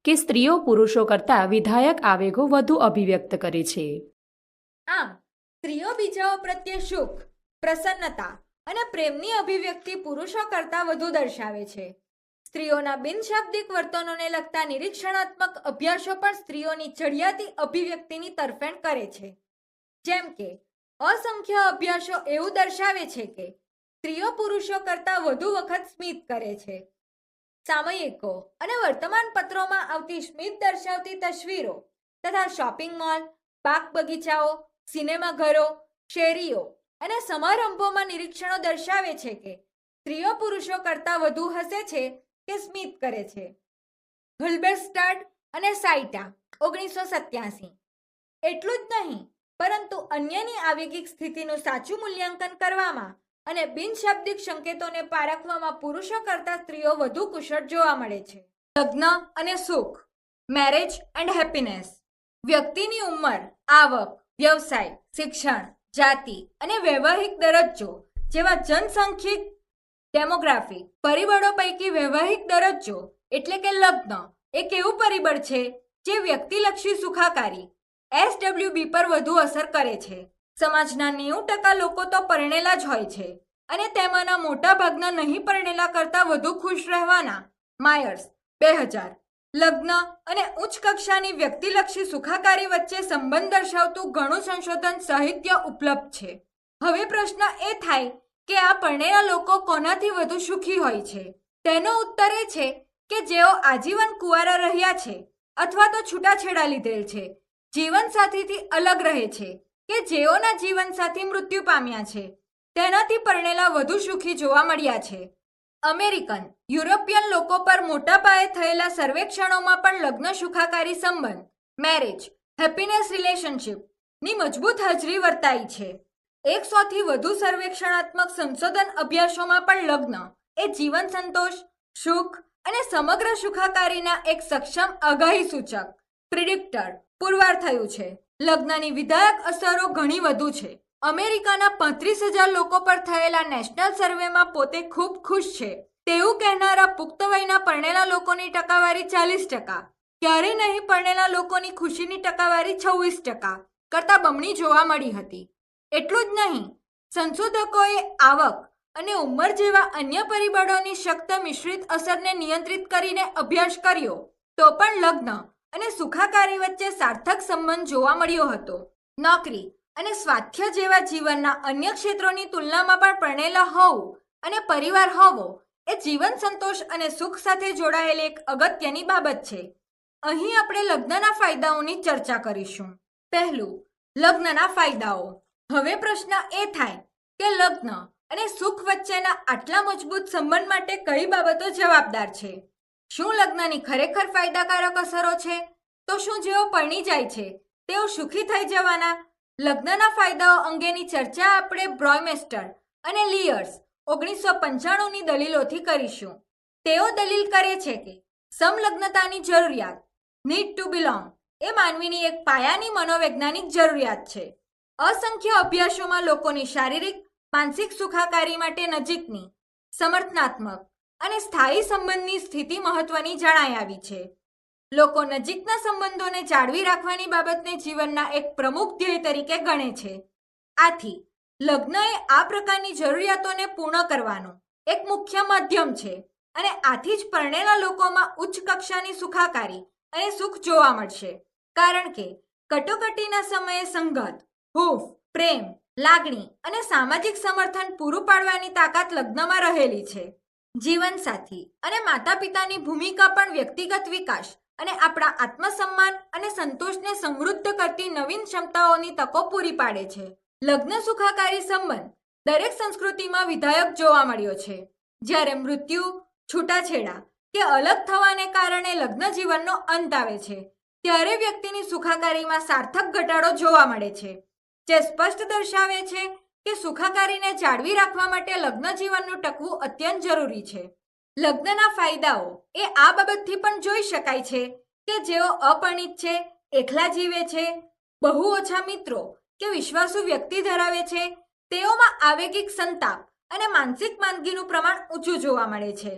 કે સ્ત્રીઓ પુરુષો કરતાં વિધાયક આવેગો વધુ અભિવ્યક્ત કરે છે. આમ સ્ત્રીઓ બીજાઓ પ્રત્યે સુખ, પ્રસન્નતા અને પ્રેમની અભિવ્યક્તિ પુરુષો કરતાં વધુ દર્શાવે છે. સ્ત્રીઓના બિનશાબ્દિક વર્તનોને લગતા નિરીક્ષણાત્મક અભ્યાસો પણ સ્ત્રીઓની ચડિયાતી અભિવ્યક્તિની તરફેણ કરે છે. જેમ કે અસંખ્ય અભ્યાસો એવું દર્શાવે છે કે સ્ત્રીઓ પુરુષો કરતાં વધુ વખત સ્મિત કરે છે. સામયિકો અને વર્તમાન પત્રોમાં આવતી સ્મિત દર્શાવતી તસવીરો તથા શોપિંગ મોલ, બાગ બગીચાઓ, સિનેમાઘરો, શેરીઓ અને સમારંભોમાં નિરીક્ષણો દર્શાવે છે કે સ્ત્રીઓ પુરુષો કરતાં વધુ હસે છે કે સ્મિત કરે છે. હલ્બેર્સ્ટાડ અને સાઇટા 1987. એટલું જ નહીં, પરંતુ અન્યની આવેગિક સ્થિતિનું સાચું મૂલ્યાંકન કરવામાં અને બિનશાબ્દિક સંકેતોને પારખવામાં પુરુષો કરતાં સ્ત્રીઓ વધુ કુશળ જોવા મળે છે. લગ્ન અને સુખ. Marriage and happiness. વ્યક્તિની ઉંમર, આવક, વ્યવસાય, શિક્ષણ, જાતિ અને વૈવાહિક દરજ્જો જેવા જનસાંખ્યિક ડેમોગ્રાફી પરિબળો પૈકી વૈવાહિક દરજ્જો એટલે કે લગ્ન એક એવું પરિબળ છે જે વ્યક્તિલક્ષી સુખાકારી SWB પર વધુ અસર કરે છે. સમાજના 90% લોકો તો પરણેલા જ હોય છે અને તેમાંના મોટા ભાગના નહીં પરણેલા કરતાં વધુ ખુશ રહેવાના. માયર્સ 2000. લગ્ન અને ઉચ્ચ કક્ષાની વ્યક્તિલક્ષી સુખાકારી વચ્ચે સંબંધ દર્શાવતું ઘણું સંશોધન સાહિત્ય ઉપલબ્ધ છે. હવે પ્રશ્ન એ થાય કે આ પરણેલા લોકો કોનાથી વધુ સુખી હોય છે? તેનો ઉત્તર એ છે કે જેઓ આજીવન કુંવારા રહ્યા છે અથવા તો છૂટાછેડા લીધેલ છે, જીવનસાથીથી અલગ રહે છે કે જેઓના જીવનસાથી મૃત્યુ પામ્યા છે, તેનાથી પરણેલા વધુ સુખી જોવા મળ્યા છે. અમેરિકન, યુરોપિયન લોકો પર મોટા પાયે થયેલા સર્વેક્ષણોમાં પણ લગ્ન સુખાકારી સંબંધ, મેરેજ, હેપીનેસ રિલેશનશિપ ની મજબૂત હાજરી વર્તાઈ છે. 100થી વધુ સર્વેક્ષણાત્મક સંશોધન અભ્યાસોમાં પણ લગ્ન એ જીવન સંતોષ, સુખ અને સમગ્ર સુખાકારીના એક સક્ષમ આગાહી સૂચક પ્રિડિક્ટર પુરવાર થયું છે. લગ્નની વિધાયક અસરો ઘણી વધુ છે. અમેરિકાના 35,000 લોકો પર થયેલા નેશનલ સર્વેમાં પોતે ખૂબ ખુશ છે તેવું કહેનારા પુખ્ત વયના પરણેલા લોકોની ટકાવારી 40%, ક્યારે નહીં પરણેલા લોકોની ખુશીની ટકાવારી 26% કરતાં બમણી જોવા મળી હતી. એટલું જ નહીં, સંશોધકોએ આવક અને ઉંમર જેવા અન્ય પરિબળોની સખ્ત મિશ્રિત અસરને નિયંત્રિત કરીને અભ્યાસ કર્યો તો પણ લગ્ન અને સુખાકારી વચ્ચે સાર્થક સંબંધ જોવા મળ્યો હતો. નોકરી અને સ્વાસ્થ્ય જેવા જીવનના અન્ય ક્ષેત્રોની તુલનામાં પણ પરણેલા હોવું અને પરિવાર હોવો એ જીવન સંતોષ અને સુખ સાથે જોડાયેલી એક અગત્યની બાબત છે. અહીં આપણે લગ્નના ફાયદાઓની ચર્ચા કરીશું. પહેલું, લગ્નના ફાયદાઓ. હવે પ્રશ્ન એ થાય કે લગ્ન અને સુખ વચ્ચેના આટલા મજબૂત સંબંધ માટે કઈ બાબતો જવાબદાર છે? શું લગ્નની ખરેખર ફાયદાકારક અસરો છે? તો શું જેઓ પરણી જાય છે તેઓ સુખી થઈ જવાના? લગ્નના ફાયદાઓ અંગેની ચર્ચા આપણે બ્રોયમેસ્ટર અને લિયર્સ 1995ની દલીલોથી કરીશું. તેઓ દલીલ કરે છે કે સમલગ્નતાની જરૂરિયાત, નીડ ટુ બિલોંગ, એ માનવીની એક પાયાની મનોવૈજ્ઞાનિક જરૂરિયાત છે. અસંખ્ય અભ્યાસોમાં લોકોની શારીરિક, માનસિક સુખાકારી માટે નજીકની, સમર્થનાત્મક અને સ્થાયી સંબંધની સ્થિતિ મહત્વની જણાઈ આવી છે. લોકો નજીકના સંબંધોને જાળવી રાખવાની બાબતને જીવનના એક પ્રમુખ ધ્યેય તરીકે ગણે છે. આથી લગ્ન એ આ પ્રકારની જરૂરિયાતોને પૂર્ણ કરવાનું એક મુખ્ય માધ્યમ છે અને આથી જ પરણેલા લોકોમાં ઉચ્ચ કક્ષાની સુખાકારી અને સુખ જોવા મળશે. કારણ કે કટોકટીના સમયે સંગત, હૂંફ, પ્રેમ, લાગણી અને સામાજિક સમર્થન પૂરું પાડવાની તાકાત લગ્નમાં રહેલી છે. જીવનસાથી અને માતા પિતાની ભૂમિકા પણ વ્યક્તિગત વિકાસ અને આપણા આત્મસન્માન અને સંતોષને સમૃદ્ધ કરતી નવીન ક્ષમતાઓની તકો પૂરી પાડે છે. લગ્ન સુખાકારી સંબંધ દરેક સંસ્કૃતિમાં વિધાયક જોવા મળ્યો છે. જ્યારે મૃત્યુ, છૂટાછેડા કે અલગ થવાને કારણે લગ્ન જીવનનો અંત આવે છે ત્યારે વ્યક્તિની સુખાકારીમાં સાર્થક ઘટાડો જોવા મળે છે, જે સ્પષ્ટ દર્શાવે છે કે સુખાકારીને જાળવી રાખવા માટે લગ્ન જીવનનું ટકવું અત્યંત જરૂરી છે. લગ્નના ફાયદાઓ એ આ બાબતથી પણ જોઈ શકાય છે કે જેઓ અપરિણિત છે, એકલા જીવે છે, બહુ ઓછા મિત્રો કે વિશ્વાસુ વ્યક્તિ ધરાવે છે, તેઓમાં આવેગિક સંતાપ અને માનસિક માંદગીનું પ્રમાણ ઊંચું જોવા મળે છે.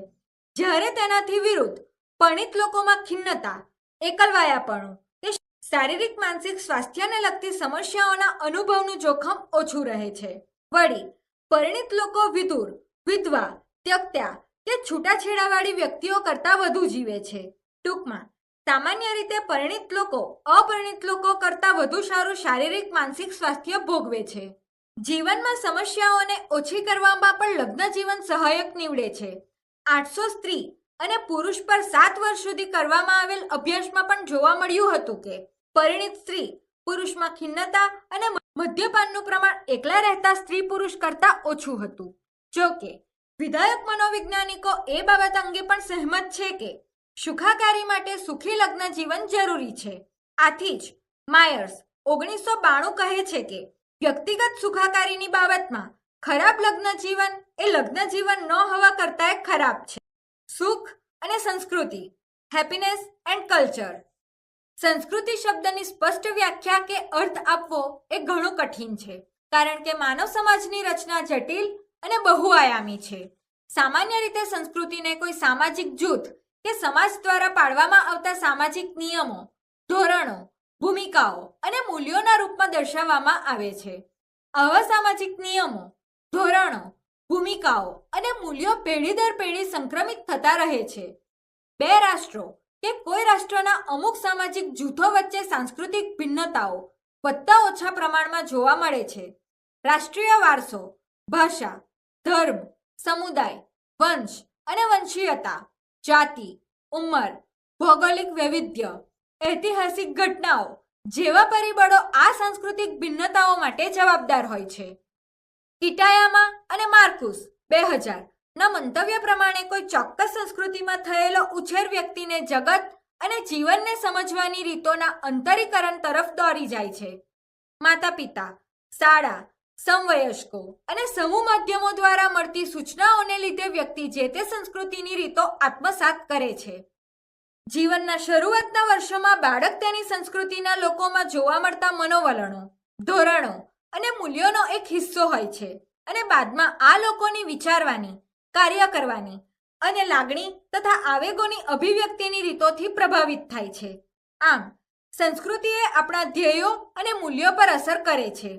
જ્યારે તેનાથી વિરુદ્ધ પરિણિત લોકોમાં ખિન્નતા, એકલવાયાપણું કે શારીરિક માનસિક સ્વાસ્થ્યને લગતી સમસ્યાઓના અનુભવનું જોખમ ઓછું રહે છે. વળી પરિણિત લોકો વિધુર, વિધવા, ત્યક્તા કે છૂટાછેડાવાળી વ્યક્તિઓ કરતાં વધુ જીવે છે. ટૂંકમાં સામાન્ય રીતે પરિણિત લોકો અપરિણિત લોકો કરતાં વધુ સારું શારીરિક માનસિક સ્વાસ્થ્ય ભોગવે છે. જીવનમાં સમસ્યાઓને ઓછી કરવામાં પણ લગ્ન જીવન સહાયક નીવડે છે. 800 સ્ત્રી અને પુરુષ પર 7 વર્ષ સુધી કરવામાં આવેલ અભ્યાસમાં પણ જોવા મળ્યું હતું કે પરિણિત સ્ત્રી પુરુષમાં ખિન્નતા અને મદ્યપાનનું પ્રમાણ એકલા રહેતા સ્ત્રી પુરુષ કરતાં ઓછું હતું. જો કે વિધાયક મનોવૈજ્ઞાનિકો એ બાબત અંગે પણ સહેમત છે કે સુખાકારી માટે સુખી લગ્ન જીવન જરૂરી છે. આથી જ માયર્સ 1992 કહે છે કે વ્યક્તિગત સુખાકારીની બાબતમાં ખરાબ લગ્ન જીવન એ લગ્ન જીવન ન હોવા કરતાં ખરાબ છે. સુખ અને સંસ્કૃતિ, હેપીનેસ એન્ડ કલ્ચર. સંસ્કૃતિ શબ્દની સ્પષ્ટ વ્યાખ્યા કે અર્થ આપવો એ ઘણું કઠિન છે, કારણ કે માનવ સમાજની રચના જટિલ અને બહુઆયામી છે. સામાન્ય રીતે સંસ્કૃતિને કોઈ સામાજિક જૂથ કે સમાજ દ્વારા પાડવામાં આવતા સામાજિક નિયમો, ધોરણો, ભૂમિકાઓ અને મૂલ્યોના રૂપમાં દર્શાવવામાં આવે છે. આવા સામાજિક નિયમો, ધોરણો, ભૂમિકાઓ અને મૂલ્યો પેઢી દર પેઢી સંક્રમિત થતા રહે છે. બે રાષ્ટ્રો કે કોઈ રાષ્ટ્રના અમુક સામાજિક જૂથો વચ્ચે સાંસ્કૃતિક ભિન્નતાઓ વધતા ઓછા પ્રમાણમાં જોવા મળે છે. રાષ્ટ્રીય વારસો, ભાષા, ધર્મ, સમુદાય, વંશ અને વંશીયતા, જાતિ, ઉંમર, ભૌગોલિક વૈવિધ્ય, ઐતિહાસિક ઘટનાઓ જેવા પરિબળો આ સાંસ્કૃતિક ભિન્નતાઓ માટે જવાબદાર હોય છે. કિટાયામા અને માર્કુસ 2000 ના મંતવ્ય પ્રમાણે કોઈ ચોક્કસ સંસ્કૃતિમાં થયેલો ઉછેર વ્યક્તિને જગત અને જીવનને સમજવાની રીતોના અંતરીકરણ તરફ દોરી જાય છે. માતા પિતા, શાળા, સમવયસ્કો અને સમૂહ માધ્યમો દ્વારા મળતી સૂચનાઓને લીધે વ્યક્તિ જે તે સંસ્કૃતિની રીતો આત્મસાત કરે છે. જીવનના શરૂઆતના વર્ષોમાં બાળક તેની સંસ્કૃતિના લોકોમાં જોવા મળતા મનોવલણો, ધોરણો અને મૂલ્યોનો એક હિસ્સો હોય છે અને બાદમાં આ લોકોની વિચારવાની, કાર્ય કરવાની અને લાગણી તથા આવેગોની અભિવ્યક્તિની રીતોથી પ્રભાવિત થાય છે. આમ સંસ્કૃતિ એ આપણા ધ્યેયો અને મૂલ્યો પર અસર કરે છે.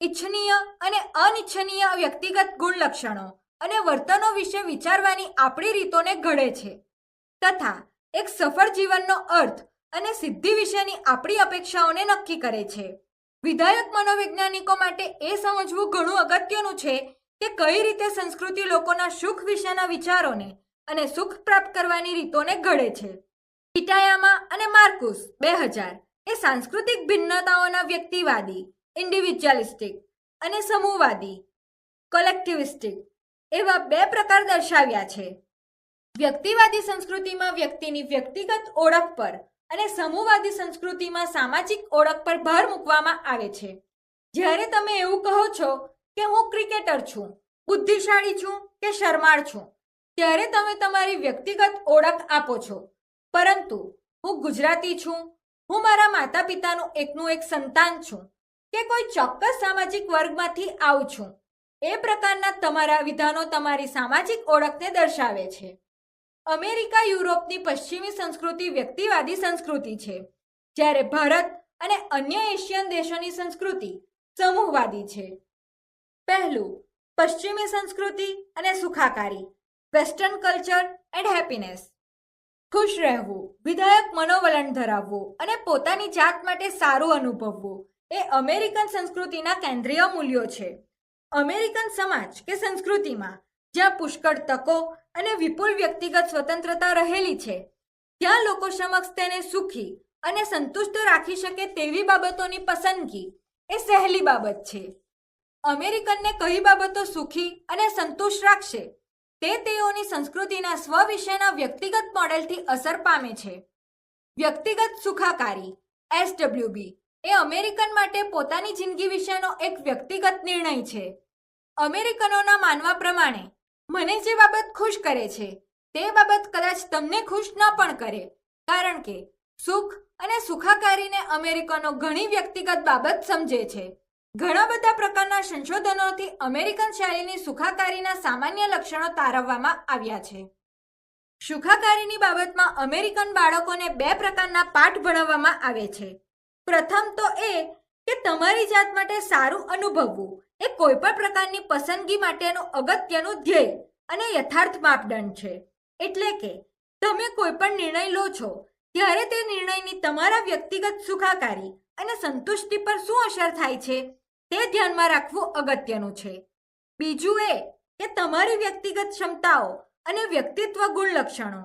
ઇચ્છનીય અને અનિચ્છનીય વ્યક્તિગત ગુણ લક્ષણો અને વર્તનો વિશે વિચારવાની આપણી રીતોને ઘડે છે તથા એક સફળ જીવનનો અર્થ અને સિદ્ધિ વિશેની આપણી અપેક્ષાઓને નક્કી કરે છે. વિધાયક મનોવૈજ્ઞાનિકો માટે એ સમજવું ઘણું અગત્યનું છે કે કઈ રીતે સંસ્કૃતિ લોકોના સુખ વિશેના વિચારોને અને સુખ પ્રાપ્ત કરવાની રીતોને ઘડે છે. કિટાયામા અને માર્કુસ 2000 એ સાંસ્કૃતિક ભિન્નતાઓના વ્યક્તિવાદી, ઇન્ડિવિજ્યુઅલિસ્ટિક અને સમૂહવાદી, કલેક્ટિવિસ્ટિક એવા બે પ્રકાર દર્શાવ્યા છે. વ્યક્તિવાદી સંસ્કૃતિમાં વ્યક્તિની વ્યક્તિગત ઓળખ પર અને સમૂહવાદી સંસ્કૃતિમાં સામાજિક ઓળખ પર ભાર મૂકવામાં આવે છે. જ્યારે તમે એવું કહો છો કે હું ક્રિકેટર છું, બુદ્ધિશાળી છું કે શરમાળ છું, ત્યારે તમે તમારી વ્યક્તિગત ઓળખ આપો છો. પરંતુ હું ગુજરાતી છું, હું મારા માતા પિતાનું એકનું એક સંતાન છું કે કોઈ ચોક્કસ સામાજિક વર્ગમાંથી આવું છું, એ પ્રકારના તમારા વિધાનો તમારી સામાજિક ઓળખને દર્શાવે છે. અમેરિકા યુરોપની પશ્ચિમી સંસ્કૃતિ વ્યક્તિવાદી સંસ્કૃતિ છે, જ્યારે ભારત અને અન્ય એશિયન દેશોની સંસ્કૃતિ સમૂહવાદી છે. પહેલું, પશ્ચિમી સંસ્કૃતિ અને સુખાકારી, વેસ્ટર્ન કલ્ચર એન્ડ હેપીનેસ. ખુશ રહેવું, વિધાયક મનોવલણ ધરાવવું અને પોતાની જાત માટે સારું અનુભવવું એ અમેરિકન સંસ્કૃતિના કેન્દ્રીય મૂલ્યો છે. અમેરિકન સમાજ કે સંસ્કૃતિમાં જ્યાં પુષ્કળ તકો અને વિપુલ વ્યક્તિગત સ્વતંત્રતા રહેલી છે, ત્યાં લોકો સમક્ષ તેને સુખી અને સંતુષ્ટ રાખી શકે તેવી બાબતોની પસંદગી એ સહેલી બાબત છે. અમેરિકનને કઈ બાબતો સુખી અને સંતુષ્ટ રાખશે તે તેઓની સંસ્કૃતિના સ્વ વિશેના વ્યક્તિગત મોડેલથી અસર પામે છે. વ્યક્તિગત સુખાકારી SWB એ અમેરિકન માટે પોતાની જિંદગી વિશેનો એક વ્યક્તિગત નિર્ણય છે. અમેરિકનોના માનવા પ્રમાણે મને જે બાબત ખુશ કરે છે તે બાબત કદાચ તમને ખુશ ન પણ કરે, કારણ કે સુખ અને સુખાકારીને અમેરિકનો ઘણી વ્યક્તિગત બાબત સમજે છે. ઘણા બધા પ્રકારના સંશોધનોથી અમેરિકન શૈલીની સુખાકારીના સામાન્ય લક્ષણો તારવવામાં આવ્યા છે. સુખાકારીની બાબતમાં અમેરિકન બાળકોને 2 પ્રકારના પાઠ ભણાવવામાં આવે છે. પ્રથમ તો એ કે તમારી જાત માટે સારું અનુભવવું એ કોઈ પણ પ્રકારની પસંદગી માટેનું અગત્યનું ધ્યેય અને યથાર્થ માપદંડ છે. એટલે કે તમે કોઈ પણ નિર્ણય લો છો ત્યારે તે નિર્ણયની તમારા વ્યક્તિગત સુખાકારી અને સંતુષ્ટિ પર શું અસર થાય છે તે ધ્યાનમાં રાખવું અગત્યનું છે. બીજું એ કે તમારી વ્યક્તિગત ક્ષમતાઓ અને વ્યક્તિત્વ ગુણ લક્ષણો,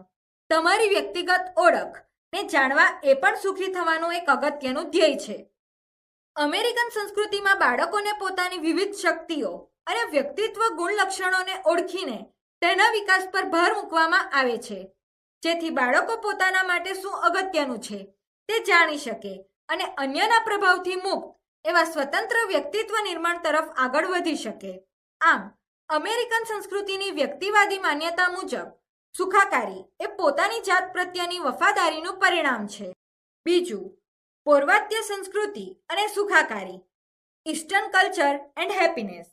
તમારી વ્યક્તિગત ઓળખ ને જાણવા એ પણ સુખી થવાનું એક અગત્યનું ધ્યેય છે. અમેરિકન સંસ્કૃતિમાં બાળકોને પોતાની વિવિધ શક્તિઓ અને વ્યક્તિત્વ ગુણ લક્ષણોને ઓળખીને તેના વિકાસ પર ભાર મૂકવામાં આવે છે, જેથી બાળકો પોતાના માટે શું અગત્યનું છે તે જાણી શકે અને અન્યના પ્રભાવથી મુક્ત એવા સ્વતંત્ર વ્યક્તિત્વ નિર્માણ તરફ આગળ વધી શકે. આમ અમેરિકન સંસ્કૃતિની વ્યક્તિવાદી માન્યતા મુજબ સુખાકારી એ પોતાની જાત પ્રત્યેની વફાદારીનું પરિણામ છે. બીજું, પૌર્વાત્ય સંસ્કૃતિ અને સુખાકારી ઈસ્ટર્ન કલ્ચર એન્ડ હેપીનેસ.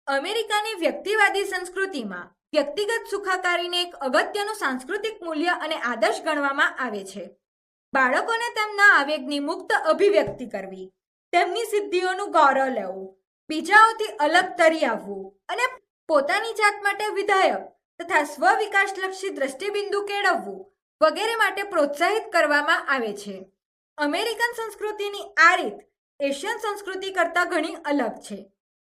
અમેરિકાની વ્યક્તિવાદી સંસ્કૃતિમાં વ્યક્તિગત સુખાકારીને એક અગત્યનું સાંસ્કૃતિક મૂલ્ય અને આદર્શ ગણવામાં આવે છે. બાળકોને તેમના આવેગની મુક્ત અભિવ્યક્તિ કરવી, તેમની સિદ્ધિઓનું ગૌરવ લેવું, બીજાઓથી અલગ તરી આવવું અને પોતાની જાત માટે વિધાયક તથા સ્વવિકાસલક્ષી દ્રષ્ટિબિંદુ કેળવવું વગેરે માટે પ્રોત્સાહિત કરવામાં આવે છે. અમેરિકન સંસ્કૃતિની આ રીત એશિયન સંસ્કૃતિ કરતાં ઘણી અલગ છે.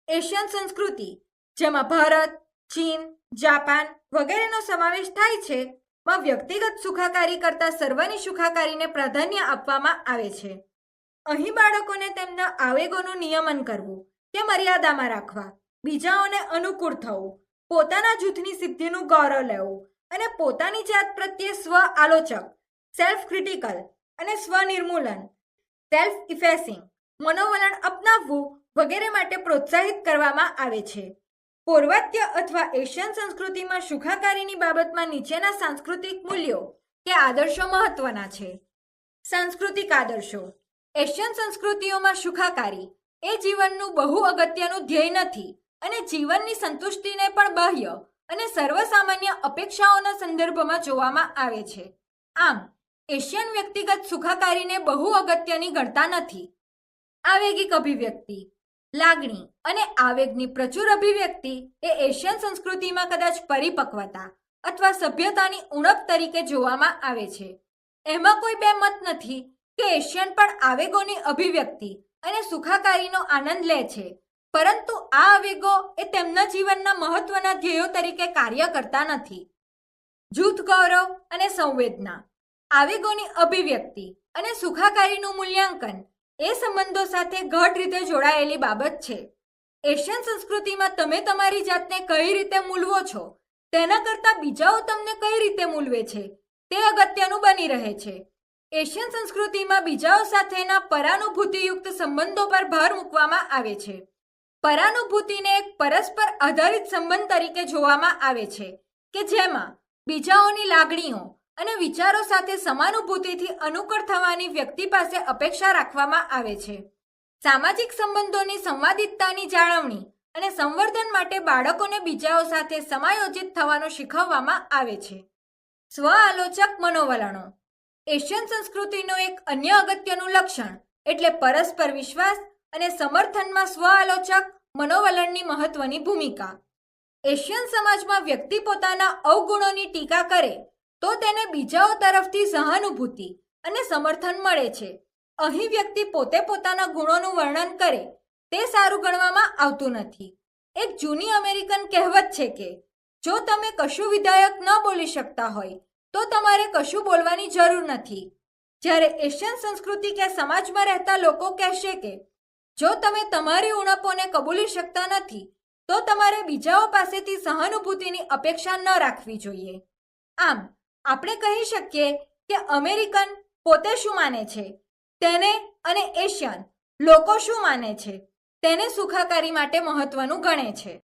એશિયન સંસ્કૃતિ, જેમાં ભારત, ચીન, જાપાન વગેરેનો સમાવેશ થાય છે, માં વ્યક્તિગત સુખાકારી કરતાં સર્વની સુખાકારીને પ્રાધાન્ય આપવામાં આવે છે. અહીં બાળકોને તેમના આવેગોનું નિયમન કરવું કે મર્યાદામાં રાખવા, બીજાઓને અનુકૂળ થવું, પોતાના જૂથની સિદ્ધિનું ગૌરવ લેવું અને પોતાની જાત પ્રત્યે સ્વ આલોચક સેલ્ફ ક્રિટિકલ અને સ્વનિર્મૂલન સેલ્ફ ઇફેસિંગ મનોવલણ અપનાવવું વગેરે માટે પ્રોત્સાહિત કરવામાં આવે છે. પૌર્વાત્ય અથવા એશિયન સંસ્કૃતિમાં સુખાકારીની બાબતમાં નીચેના સાંસ્કૃતિક મૂલ્યો કે આદર્શો મહત્વના છે. સાંસ્કૃતિક આદર્શો. એશિયન સંસ્કૃતિઓમાં સુખાકારી એ જીવનનું બહુ અગત્યનું ધ્યેય નથી અને જીવનની સંતુષ્ટિને પણ બાહ્ય અને સર્વસામાન્ય અપેક્ષાઓના સંદર્ભમાં જોવામાં આવે છે. આમ એશિયન વ્યક્તિગત સુખાકારીને બહુ અગત્યની ગણતા નથી. આવેગિક અભિવ્યક્તિ. લાગણી અને આવેગની પ્રચુર અભિવ્યક્તિ એ એશિયન સંસ્કૃતિમાં કદાચ પરિપક્વતા અથવા સભ્યતાની ઉણપ તરીકે જોવામાં આવે છે. એમાં કોઈ બે મત નથી કે એશિયન પણ આવેગોની અભિવ્યક્તિ અને સુખાકારીનો આનંદ લે છે, પરંતુ આ આવેગો એ તેમના જીવનના મહત્વના ધ્યેયો તરીકે કાર્ય કરતા નથી. જૂથ ગૌરવ અને સંવેદના. આવેગોની અભિવ્યક્તિ અને સુખાકારીનું મૂલ્યાંકન એ સંબંધો સાથે ગાઢ રીતે જોડાયેલી બાબત છે. એશિયન સંસ્કૃતિમાં તમે તમારી જાતને કઈ રીતે મૂલવો છો તેના કરતાં બીજાઓ તમને કઈ રીતે મૂલવે છે તે અગત્યનું બની રહે છે. એશિયન સંસ્કૃતિમાં બીજાઓ સાથેના પરાનુભૂતિયુક્ત સંબંધો પર ભાર મૂકવામાં આવે છે. પરાનુભૂતિને એક પરસ્પર આધારિત સંબંધ તરીકે જોવામાં આવે છે કે જેમાં બીજાઓની લાગણીઓ અને વિચારો સાથે સમાનુભૂતિથી અનુકૂળ થવાની વ્યક્તિ પાસે અપેક્ષા રાખવામાં આવે છે. સામાજિક સંબંધોની સંવાદિતતાની જાળવણી અને સંવર્ધન માટે બાળકોને બીજાઓ સાથે સમાયોજિત થવાનું શીખવવામાં આવે છે. સ્વ આલોચક મનોવલણો. એશિયન સંસ્કૃતિનું એક અન્ય અગત્યનું લક્ષણ એટલે પરસ્પર વિશ્વાસ અને સમર્થનમાં સ્વ આલોચક મનોવલણની મહત્વની ભૂમિકા. એશિયન સમાજમાં વ્યક્તિ પોતાના અવગુણોની ટીકા કરે તો તેને બીજાઓ તરફથી સહાનુભૂતિ અને સમર્થન મળે છે. અહીં વ્યક્તિ પોતે પોતાના ગુણોનું વર્ણન કરે તે સારું ગણવામાં આવતું નથી. એક જૂની અમેરિકન કહેવત છે કે જો તમે કશું વિધાયક ન બોલી શકતા હોય તો તમારે કશું બોલવાની જરૂર નથી. જ્યારે એશિયન સંસ્કૃતિ કે સમાજમાં રહેતા લોકો કહેશે કે જો તમે તમારી ઉણપોને કબૂલી શકતા નથી તો તમારે બીજાઓ પાસેથી સહાનુભૂતિની અપેક્ષા ન રાખવી જોઈએ. આમ આપણે કહી શકીએ કે અમેરિકન પોતે શું માને છે તેને અને એશિયન લોકો શું માને છે તેને સુખાકારી માટે મહત્વનું ગણે છે.